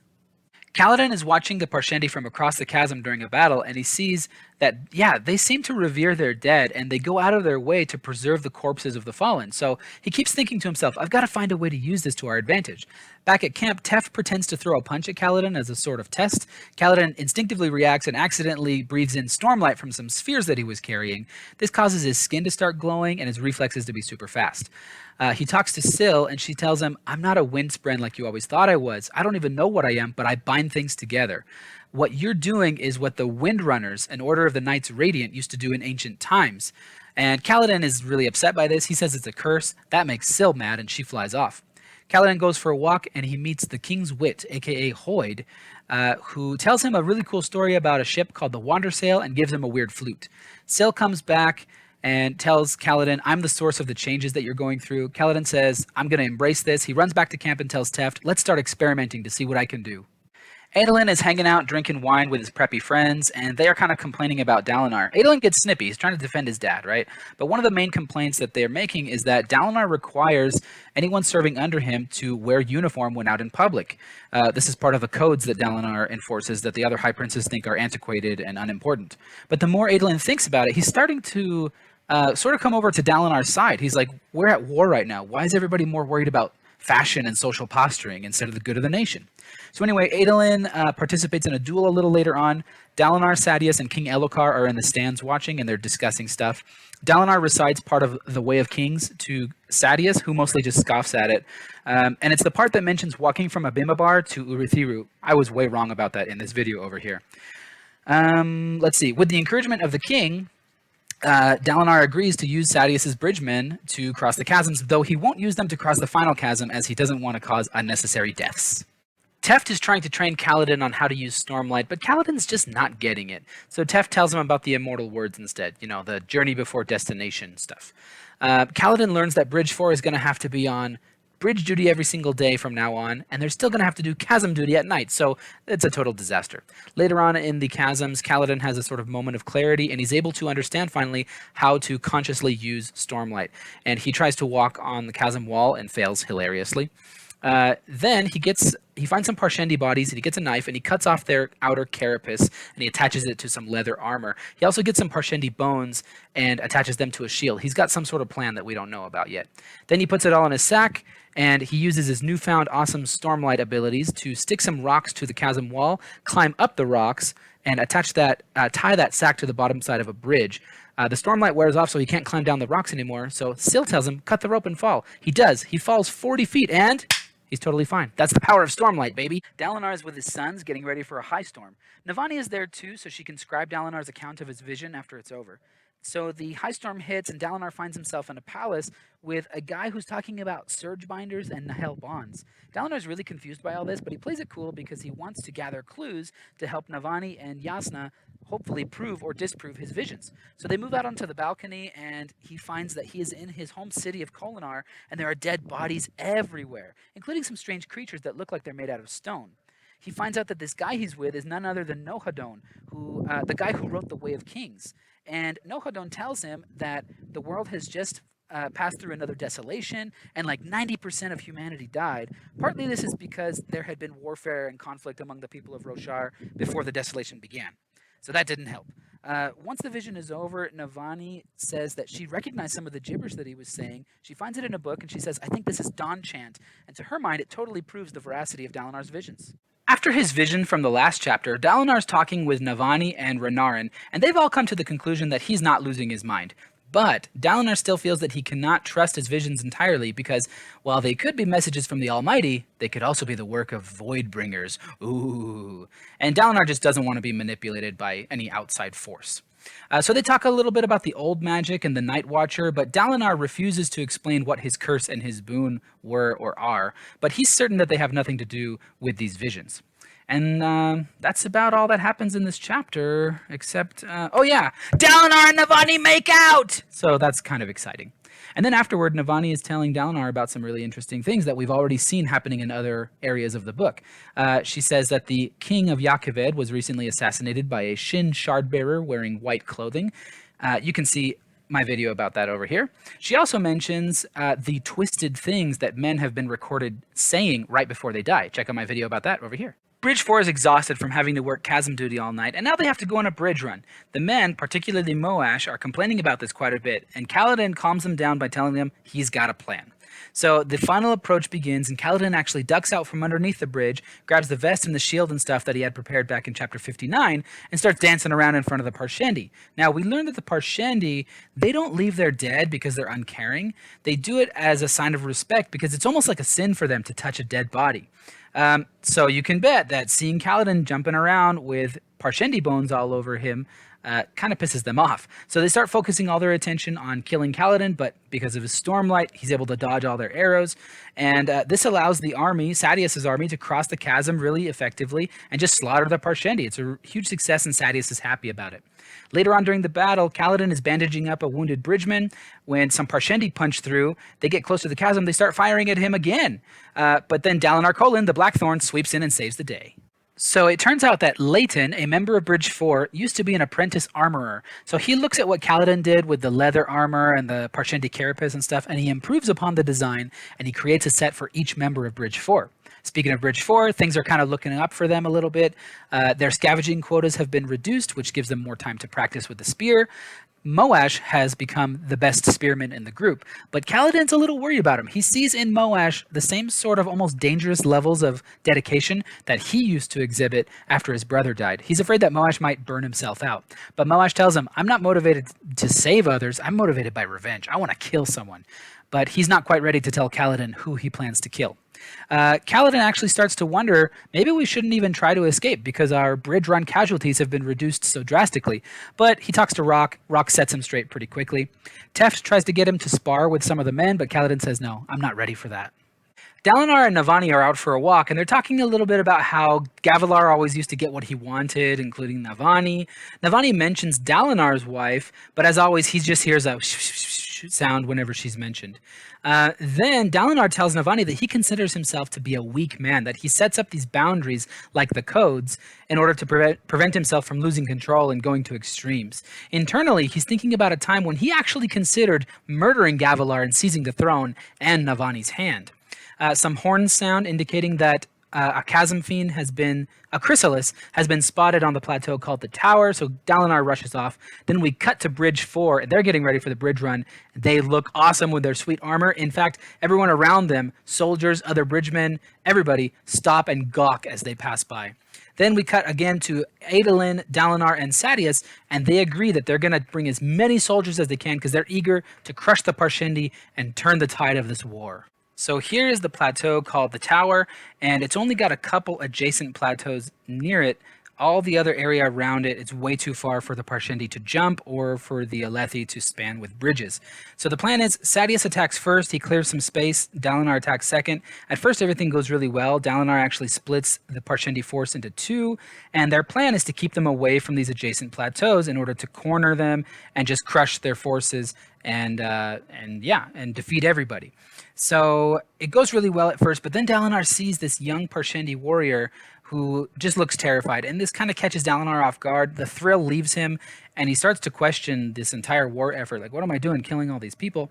Kaladin is watching the Parshendi from across the chasm during a battle, and he sees that, yeah, they seem to revere their dead, and they go out of their way to preserve the corpses of the fallen. So he keeps thinking to himself, I've got to find a way to use this to our advantage. Back at camp, Teft pretends to throw a punch at Kaladin as a sort of test. Kaladin instinctively reacts and accidentally breathes in stormlight from some spheres that he was carrying. This causes his skin to start glowing and his reflexes to be super fast. He talks to Syl, and she tells him, I'm not a wind spren like you always thought I was. I don't even know what I am, but I bind things together. What you're doing is what the Windrunners, an order of the Knights Radiant, used to do in ancient times. And Kaladin is really upset by this. He says it's a curse. That makes Syl mad, and she flies off. Kaladin goes for a walk, and he meets the King's Wit, a.k.a. Hoyd, who tells him a really cool story about a ship called the Wandersail and gives him a weird flute. Syl comes back and tells Kaladin, I'm the source of the changes that you're going through. Kaladin says, I'm going to embrace this. He runs back to camp and tells Teft, let's start experimenting to see what I can do. Adolin is hanging out, drinking wine with his preppy friends, and they are kind of complaining about Dalinar. Adolin gets snippy. He's trying to defend his dad, right? But one of the main complaints that they're making is that Dalinar requires anyone serving under him to wear uniform when out in public. This is part of the codes that Dalinar enforces that the other high princes think are antiquated and unimportant. But the more Adolin thinks about it, he's starting to sort of come over to Dalinar's side. He's like, we're at war right now. Why is everybody more worried about fashion and social posturing instead of the good of the nation? So anyway, Adolin participates in a duel a little later on. Dalinar, Sadeas, and King Elhokar are in the stands watching, and they're discussing stuff. Dalinar recites part of the Way of Kings to Sadeas, who mostly just scoffs at it. And it's the part that mentions walking from Abimbar to Urithiru. I was way wrong about that in this video over here. Let's see. With the encouragement of the king, Dalinar agrees to use Sadeas' bridgemen to cross the chasms, though he won't use them to cross the final chasm as he doesn't want to cause unnecessary deaths. Teft is trying to train Kaladin on how to use Stormlight, but Kaladin's just not getting it. So Teft tells him about the immortal words instead, you know, the journey before destination stuff. Kaladin learns that Bridge 4 is going to have to be on bridge duty every single day from now on, and they're still going to have to do chasm duty at night, so it's a total disaster. Later on in the chasms, Kaladin has a sort of moment of clarity, and he's able to understand finally how to consciously use Stormlight. And he tries to walk on the chasm wall and fails hilariously. Then he finds some Parshendi bodies, and he gets a knife, and he cuts off their outer carapace, and he attaches it to some leather armor. He also gets some Parshendi bones and attaches them to a shield. He's got some sort of plan that we don't know about yet. Then he puts it all in his sack, and he uses his newfound awesome Stormlight abilities to stick some rocks to the chasm wall, climb up the rocks, and tie that sack to the bottom side of a bridge. The Stormlight wears off, so he can't climb down the rocks anymore, so Syl tells him, cut the rope and fall. He does. He falls 40 feet, and he's totally fine. That's the power of Stormlight, baby. Dalinar is with his sons, getting ready for a high storm. Navani is there too, so she can scribe Dalinar's account of his vision after it's over. So the high storm hits, and Dalinar finds himself in a palace with a guy who's talking about surge binders and Nahel bonds. Dalinar's really confused by all this, but he plays it cool because he wants to gather clues to help Navani and Yasna hopefully prove or disprove his visions. So they move out onto the balcony, and he finds that he is in his home city of Kholinar, and there are dead bodies everywhere, including some strange creatures that look like they're made out of stone. He finds out that this guy he's with is none other than Nohadon, the guy who wrote the Way of Kings. And Nohadon tells him that the world has just passed through another desolation, and like 90% of humanity died. Partly this is because there had been warfare and conflict among the people of Roshar before the desolation began. So that didn't help. Once the vision is over, Navani says that she recognized some of the gibberish that he was saying. She finds it in a book, and she says, I think this is Dawn Chant. And to her mind, it totally proves the veracity of Dalinar's visions. After his vision from the last chapter, Dalinar's talking with Navani and Renarin, and they've all come to the conclusion that he's not losing his mind. But Dalinar still feels that he cannot trust his visions entirely because, while they could be messages from the Almighty, they could also be the work of Voidbringers. Ooh. And Dalinar just doesn't want to be manipulated by any outside force. So they talk a little bit about the old magic and the Night Watcher, but Dalinar refuses to explain what his curse and his boon were or are, but he's certain that they have nothing to do with these visions. And that's about all that happens in this chapter, except, oh yeah, Dalinar and Navani make out! So that's kind of exciting. And then afterward, Navani is telling Dalinar about some really interesting things that we've already seen happening in other areas of the book. She says that the king of Yakaved was recently assassinated by a Shin Shardbearer wearing white clothing. You can see my video about that over here. She also mentions the twisted things that men have been recorded saying right before they die. Check out my video about that over here. Bridge 4 is exhausted from having to work chasm duty all night, and now they have to go on a bridge run. The men, particularly Moash, are complaining about this quite a bit, and Kaladin calms them down by telling them he's got a plan. So the final approach begins, and Kaladin actually ducks out from underneath the bridge, grabs the vest and the shield and stuff that he had prepared back in chapter 59, and starts dancing around in front of the Parshendi. Now, we learned that the Parshendi, they don't leave their dead because they're uncaring. They do it as a sign of respect because it's almost like a sin for them to touch a dead body. So you can bet that seeing Kaladin jumping around with Parshendi bones all over him kind of pisses them off. So they start focusing all their attention on killing Kaladin, but because of his Stormlight, he's able to dodge all their arrows. And this allows the army, Sadeas' army, to cross the chasm really effectively and just slaughter the Parshendi. It's a huge success, and Sadeas is happy about it. Later on during the battle, Kaladin is bandaging up a wounded bridgeman. When some Parshendi punch through, they get close to the chasm, they start firing at him again. But then Dalinar Kholin, the Blackthorn, sweeps in and saves the day. So it turns out that Leighton, a member of Bridge 4, used to be an apprentice armorer. So he looks at what Kaladin did with the leather armor and the Parshendi carapace and stuff, and he improves upon the design, and he creates a set for each member of Bridge 4. Speaking of Bridge 4, things are kind of looking up for them a little bit. Their scavenging quotas have been reduced, which gives them more time to practice with the spear. Moash has become the best spearman in the group, but Kaladin's a little worried about him. He sees in Moash the same sort of almost dangerous levels of dedication that he used to exhibit after his brother died. He's afraid that Moash might burn himself out. But Moash tells him, I'm not motivated to save others, I'm motivated by revenge. I want to kill someone. But he's not quite ready to tell Kaladin who he plans to kill. Kaladin actually starts to wonder, maybe we shouldn't even try to escape because our bridge run casualties have been reduced so drastically. But he talks to Rock. Rock sets him straight pretty quickly. Teft tries to get him to spar with some of the men, but Kaladin says, no, I'm not ready for that. Dalinar and Navani are out for a walk, and they're talking a little bit about how Gavilar always used to get what he wanted, including Navani. Navani mentions Dalinar's wife, but as always, he just hears a sound whenever she's mentioned. Then Dalinar tells Navani that he considers himself to be a weak man, that he sets up these boundaries like the codes in order to prevent himself from losing control and going to extremes. Internally, he's thinking about a time when he actually considered murdering Gavilar and seizing the throne and Navani's hand. Some horns sound indicating that a chasm fiend a chrysalis has been spotted on the plateau called the Tower, so Dalinar rushes off. Then we cut to Bridge 4, and they're getting ready for the bridge run. They look awesome with their sweet armor. In fact, everyone around them, soldiers, other bridgemen, everybody, stop and gawk as they pass by. Then we cut again to Adolin, Dalinar, and Sadeas, and they agree that they're going to bring as many soldiers as they can because they're eager to crush the Parshendi and turn the tide of this war. So here is the plateau called the Tower, and it's only got a couple adjacent plateaus near it. All the other area around it, it's way too far for the Parshendi to jump or for the Alethi to span with bridges. So the plan is Sadeas attacks first, he clears some space, Dalinar attacks second. At first everything goes really well. Dalinar actually splits the Parshendi force into two, and their plan is to keep them away from these adjacent plateaus in order to corner them and just crush their forces and defeat everybody. So it goes really well at first, but then Dalinar sees this young Parshendi warrior who just looks terrified, and this kind of catches Dalinar off guard. The thrill leaves him, and he starts to question this entire war effort. Like, what am I doing, killing all these people?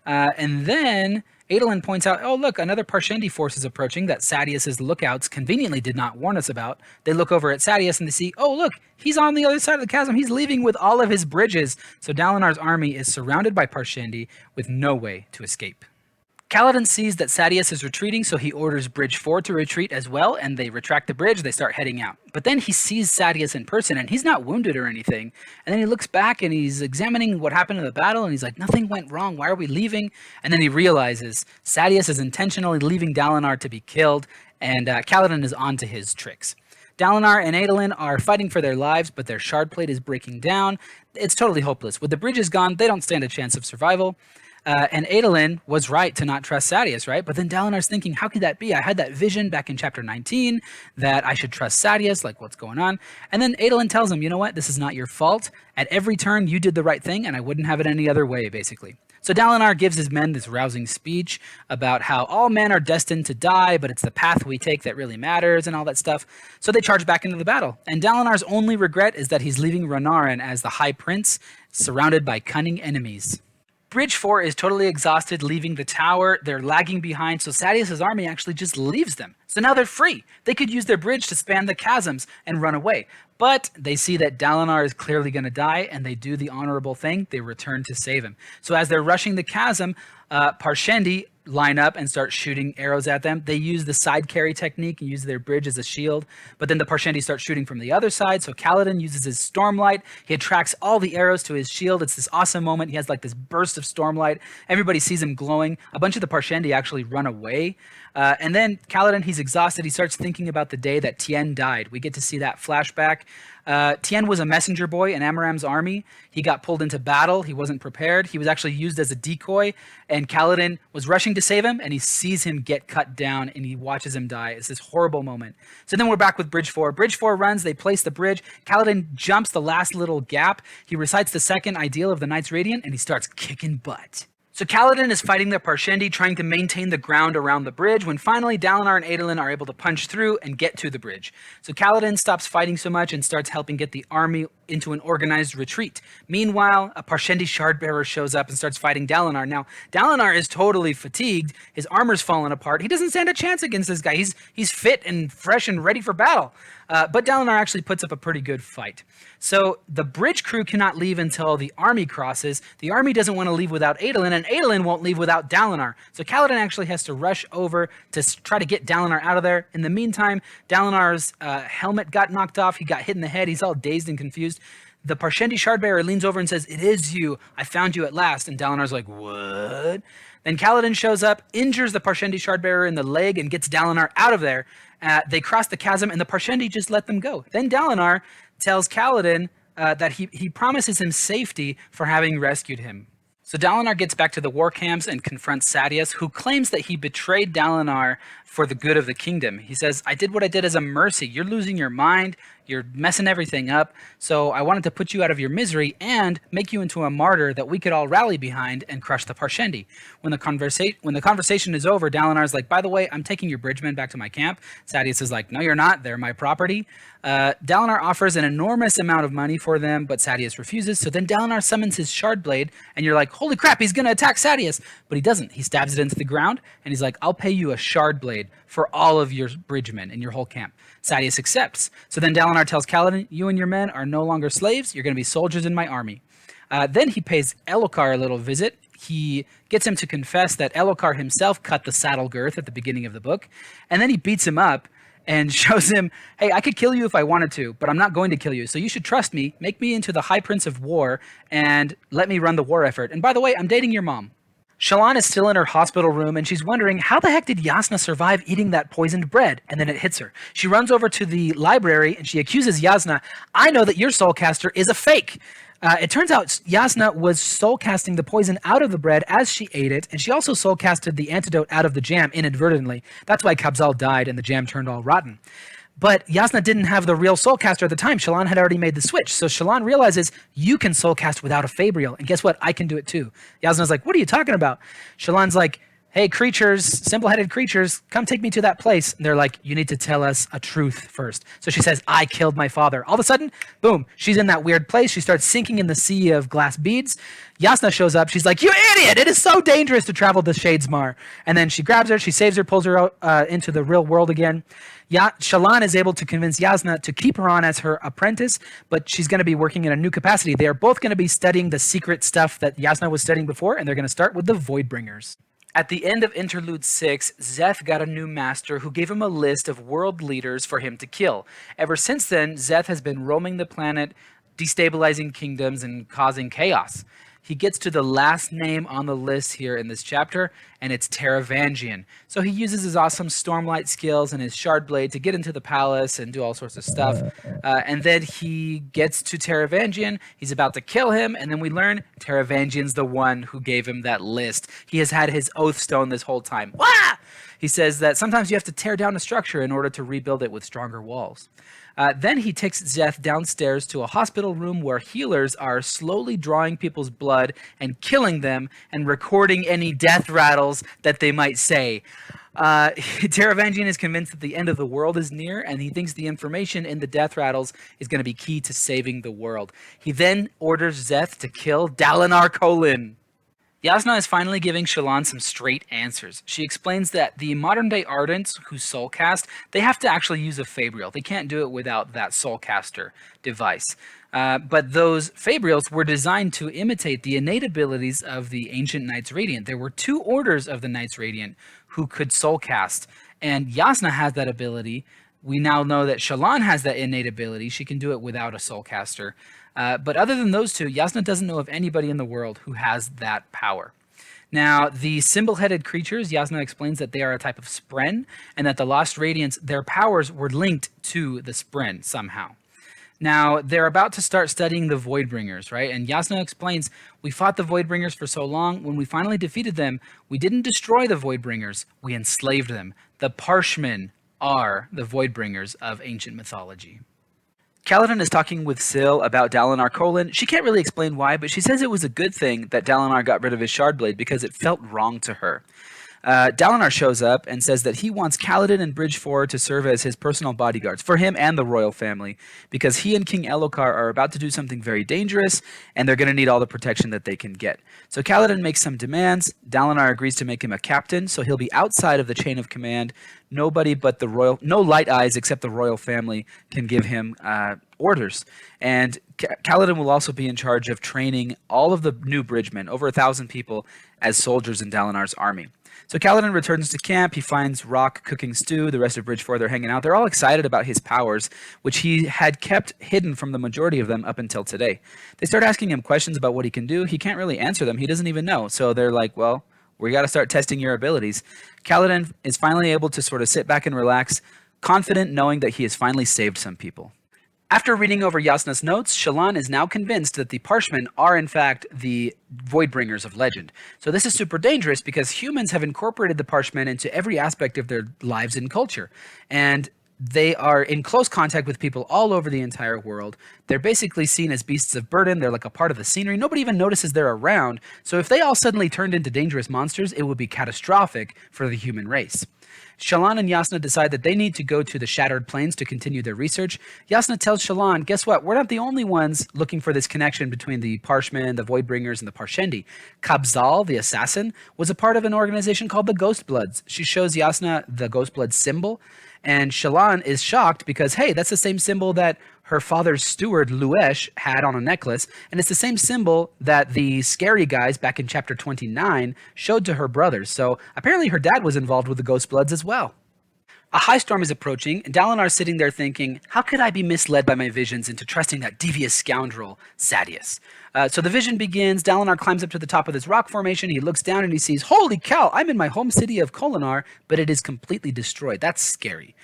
And then Adolin points out, oh, look, another Parshendi force is approaching that Sadeas' lookouts conveniently did not warn us about. They look over at Sadeas, and they see, oh, look, he's on the other side of the chasm. He's leaving with all of his bridges. So Dalinar's army is surrounded by Parshendi with no way to escape. Kaladin sees that Sadeas is retreating, so he orders Bridge 4 to retreat as well, and they retract the bridge, they start heading out. But then he sees Sadeas in person, and he's not wounded or anything. And then he looks back, and he's examining what happened in the battle, and he's like, nothing went wrong, why are we leaving? And then he realizes Sadeas is intentionally leaving Dalinar to be killed, and Kaladin is on to his tricks. Dalinar and Adolin are fighting for their lives, but their shard plate is breaking down. It's totally hopeless. With the bridges gone, they don't stand a chance of survival. And Adolin was right to not trust Sadeas, right? But then Dalinar's thinking, how could that be? I had that vision back in chapter 19 that I should trust Sadeas, like what's going on? And then Adolin tells him, you know what? This is not your fault. At every turn, you did the right thing, and I wouldn't have it any other way, basically. So Dalinar gives his men this rousing speech about how all men are destined to die, but it's the path we take that really matters and all that stuff. So they charge back into the battle. And Dalinar's only regret is that he's leaving Renarin as the High Prince, surrounded by cunning enemies. Bridge 4 is totally exhausted, leaving the tower. They're lagging behind, so Sadeas' army actually just leaves them. So now they're free. They could use their bridge to span the chasms and run away. But they see that Dalinar is clearly going to die, and they do the honorable thing. They return to save him. So as they're rushing the chasm, Parshendi line up and start shooting arrows at them. They use the side carry technique and use their bridge as a shield, but then the Parshendi start shooting from the other side, so Kaladin uses his Stormlight. He attracts all the arrows to his shield. It's this awesome moment. He has like this burst of Stormlight. Everybody sees him glowing. A bunch of the Parshendi actually run away. And then Kaladin, he's exhausted. He starts thinking about the day that Tien died. We get to see that flashback. Tien was a messenger boy in Amaram's army. He got pulled into battle. He wasn't prepared. He was actually used as a decoy, and Kaladin was rushing to save him, and he sees him get cut down, and he watches him die. It's this horrible moment. So then we're back with Bridge 4. Bridge 4 runs. They place the bridge. Kaladin jumps the last little gap. He recites the second ideal of the Knights Radiant, and he starts kicking butt. So Kaladin is fighting the Parshendi, trying to maintain the ground around the bridge, when finally Dalinar and Adolin are able to punch through and get to the bridge. So Kaladin stops fighting so much and starts helping get the army into an organized retreat. Meanwhile, a Parshendi shardbearer shows up and starts fighting Dalinar. Now, Dalinar is totally fatigued. His armor's fallen apart. He doesn't stand a chance against this guy. He's fit and fresh and ready for battle. But Dalinar actually puts up a pretty good fight. So the bridge crew cannot leave until the army crosses. The army doesn't want to leave without Adolin, and Adolin won't leave without Dalinar. So Kaladin actually has to rush over to try to get Dalinar out of there. In the meantime, Dalinar's helmet got knocked off. He got hit in the head. He's all dazed and confused. The Parshendi shardbearer leans over and says, "It is you. I found you at last." And Dalinar's like, "What?" Then Kaladin shows up, injures the Parshendi shardbearer in the leg, and gets Dalinar out of there. They cross the chasm, and the Parshendi just let them go. Then Dalinar tells Kaladin that he promises him safety for having rescued him. So Dalinar gets back to the war camps and confronts Sadeas, who claims that he betrayed Dalinar for the good of the kingdom. He says, "I did what I did as a mercy. You're losing your mind. You're messing everything up. So I wanted to put you out of your misery and make you into a martyr that we could all rally behind and crush the Parshendi." When the conversation is over, Dalinar's like, "By the way, I'm taking your bridgemen back to my camp." Sadeas is like, "No, you're not. They're my property." Dalinar offers an enormous amount of money for them, but Sadeas refuses. So then Dalinar summons his shard blade, and you're like, holy crap, he's going to attack Sadeas. But he doesn't. He stabs it into the ground, and he's like, "I'll pay you a shard blade for all of your bridgemen in your whole camp." Sadeas accepts. So then Dalinar tells Kaladin, "You and your men are no longer slaves. You're going to be soldiers in my army." Then he pays Elhokar a little visit. He gets him to confess that Elhokar himself cut the saddle girth at the beginning of the book. And then he beats him up and shows him, "Hey, I could kill you if I wanted to, but I'm not going to kill you. So you should trust me, make me into the High Prince of War, and let me run the war effort. And by the way, I'm dating your mom." Shallan is still in her hospital room, and she's wondering, how the heck did Yasna survive eating that poisoned bread? And then it hits her. She runs over to the library, and she accuses Yasna, "I know that your soulcaster is a fake." It turns out Yasna was soulcasting the poison out of the bread as she ate it, and she also soulcasted the antidote out of the jam inadvertently. That's why Kabzal died and the jam turned all rotten. But Yasna didn't have the real soulcaster at the time. Shallan had already made the switch. So Shallan realizes, you can soulcast without a Fabrial. And guess what? I can do it too. Yasna's like, "What are you talking about?" Shallan's like, "Hey, creatures, simple-headed creatures, come take me to that place." And they're like, "You need to tell us a truth first." So she says, "I killed my father." All of a sudden, boom, she's in that weird place. She starts sinking in the sea of glass beads. Yasna shows up. She's like, "You idiot! It is so dangerous to travel to Shadesmar." And then she grabs her, she saves her, pulls her out into the real world again. Shallan is able to convince Yasna to keep her on as her apprentice, but she's going to be working in a new capacity. They are both going to be studying the secret stuff that Yasna was studying before, and they're going to start with the Voidbringers. At the end of Interlude 6, Szeth got a new master who gave him a list of world leaders for him to kill. Ever since then, Szeth has been roaming the planet, destabilizing kingdoms and causing chaos. He gets to the last name on the list here in this chapter, and it's Taravangian. So he uses his awesome Stormlight skills and his Shard Blade to get into the palace and do all sorts of stuff. And then he gets to Taravangian. He's about to kill him, and then we learn Taravangian's the one who gave him that list. He has had his oath stone this whole time. Wah! He says that sometimes you have to tear down a structure in order to rebuild it with stronger walls. Then he takes Szeth downstairs to a hospital room where healers are slowly drawing people's blood and killing them and recording any death rattles that they might say. Taravangian is convinced that the end of the world is near, and he thinks the information in the death rattles is going to be key to saving the world. He then orders Szeth to kill Dalinar Kholin. Jasnah is finally giving Shallan some straight answers. She explains that the modern-day ardents who soulcast, they have to actually use a Fabrial. They can't do it without that soulcaster device. But those Fabrials were designed to imitate the innate abilities of the ancient Knights Radiant. There were 2 orders of the Knights Radiant who could soulcast, and Jasnah has that ability. We now know that Shallan has that innate ability. She can do it without a soulcaster. But other than those 2, Jasnah doesn't know of anybody in the world who has that power. Now, the symbol-headed creatures, Jasnah explains that they are a type of spren, and that the Lost Radiants, their powers were linked to the spren somehow. Now, they're about to start studying the Voidbringers, right? And Jasnah explains, we fought the Voidbringers for so long. When we finally defeated them, we didn't destroy the Voidbringers. We enslaved them. The Parshmen are the Voidbringers of ancient mythology. Kaladin is talking with Syl about Dalinar Kholin. She can't really explain why, but she says it was a good thing that Dalinar got rid of his Shard Blade because it felt wrong to her. Dalinar shows up and says that he wants Kaladin and Bridge 4 to serve as his personal bodyguards for him and the royal family because he and King Elhokar are about to do something very dangerous and they're going to need all the protection that they can get. So Kaladin makes some demands. Dalinar agrees to make him a captain, so he'll be outside of the chain of command. Nobody but the royal, no light eyes except the royal family can give him orders. And Kaladin will also be in charge of training all of the new bridgemen, over 1,000 people, as soldiers in Dalinar's army. So Kaladin returns to camp. He finds Rock cooking stew. The rest of Bridge 4, they're hanging out. They're all excited about his powers, which he had kept hidden from the majority of them up until today. They start asking him questions about what he can do. He can't really answer them. He doesn't even know. So they're like, well, we got to start testing your abilities. Kaladin is finally able to sort of sit back and relax, confident knowing that he has finally saved some people. After reading over Jasnah's notes, Shallan is now convinced that the Parshmen are in fact the Voidbringers of legend. So this is super dangerous because humans have incorporated the Parshmen into every aspect of their lives and culture. And they are in close contact with people all over the entire world. They're basically seen as beasts of burden. They're like a part of the scenery. Nobody even notices they're around. So if they all suddenly turned into dangerous monsters, it would be catastrophic for the human race. Shallan and Jasnah decide that they need to go to the Shattered Plains to continue their research. Jasnah tells Shallan, guess what? We're not the only ones looking for this connection between the Parshmen, the Voidbringers, and the Parshendi. Kabzal, the assassin, was a part of an organization called the Ghostbloods. She shows Jasnah the Ghostblood symbol, and Shallan is shocked because, hey, that's the same symbol that her father's steward, Luesh, had on a necklace, and it's the same symbol that the scary guys back in chapter 29 showed to her brothers. So apparently her dad was involved with the Ghostbloods as well. A high storm is approaching, and Dalinar's sitting there thinking, how could I be misled by my visions into trusting that devious scoundrel, Sadeas? So the vision begins. Dalinar climbs up to the top of this rock formation. He looks down and he sees, holy cow, I'm in my home city of Kholinar, but it is completely destroyed. That's scary.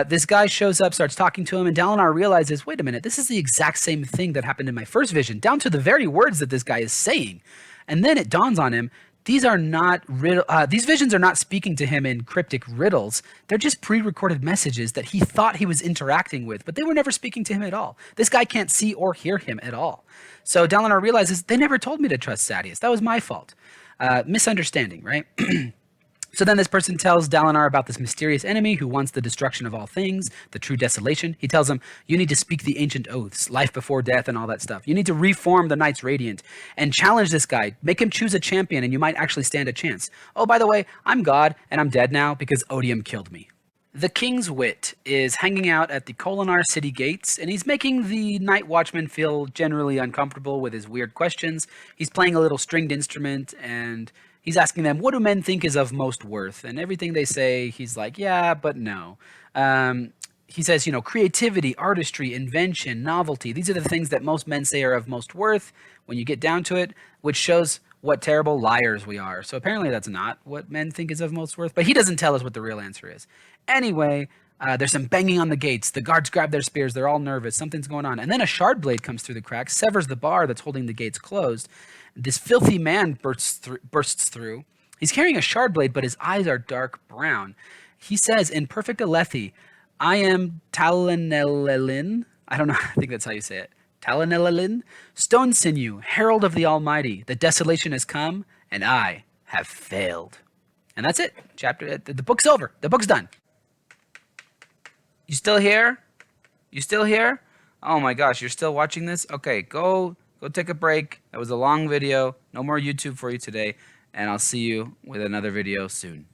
This guy shows up, starts talking to him, and Dalinar realizes, wait a minute, this is the exact same thing that happened in my first vision, down to the very words that this guy is saying. And then it dawns on him, these visions are not speaking to him in cryptic riddles. They're just pre-recorded messages that he thought he was interacting with, but they were never speaking to him at all. This guy can't see or hear him at all. So Dalinar realizes, they never told me to trust Sadeas. That was my fault. Misunderstanding, right? So then this person tells Dalinar about this mysterious enemy who wants the destruction of all things, the true desolation. He tells him, you need to speak the ancient oaths, life before death and all that stuff. You need to reform the Knights Radiant and challenge this guy. Make him choose a champion and you might actually stand a chance. Oh, by the way, I'm God and I'm dead now because Odium killed me. The King's Wit is hanging out at the Kholinar city gates, and he's making the Night Watchman feel generally uncomfortable with his weird questions. He's playing a little stringed instrument, and He's asking them, what do men think is of most worth? And everything they say, he's like, yeah, but no. He says, creativity, artistry, invention, novelty. These are the things that most men say are of most worth when you get down to it, which shows what terrible liars we are. So apparently that's not what men think is of most worth, but he doesn't tell us what the real answer is. Anyway, there's some banging on the gates. The guards grab their spears. They're all nervous. Something's going on. And then a shard blade comes through the crack, severs the bar that's holding the gates closed. This filthy man bursts through. He's carrying a shard blade, but his eyes are dark brown. He says in perfect Alethi, I am Talanelelin. I don't know. I think that's how you say it. Talanelelin, stone sinew, herald of the Almighty. The desolation has come, and I have failed. And that's it. The book's over. The book's done. You still here? You still here? Oh my gosh, you're still watching this? Okay, go take a break. That was a long video. No more YouTube for you today, and I'll see you with another video soon.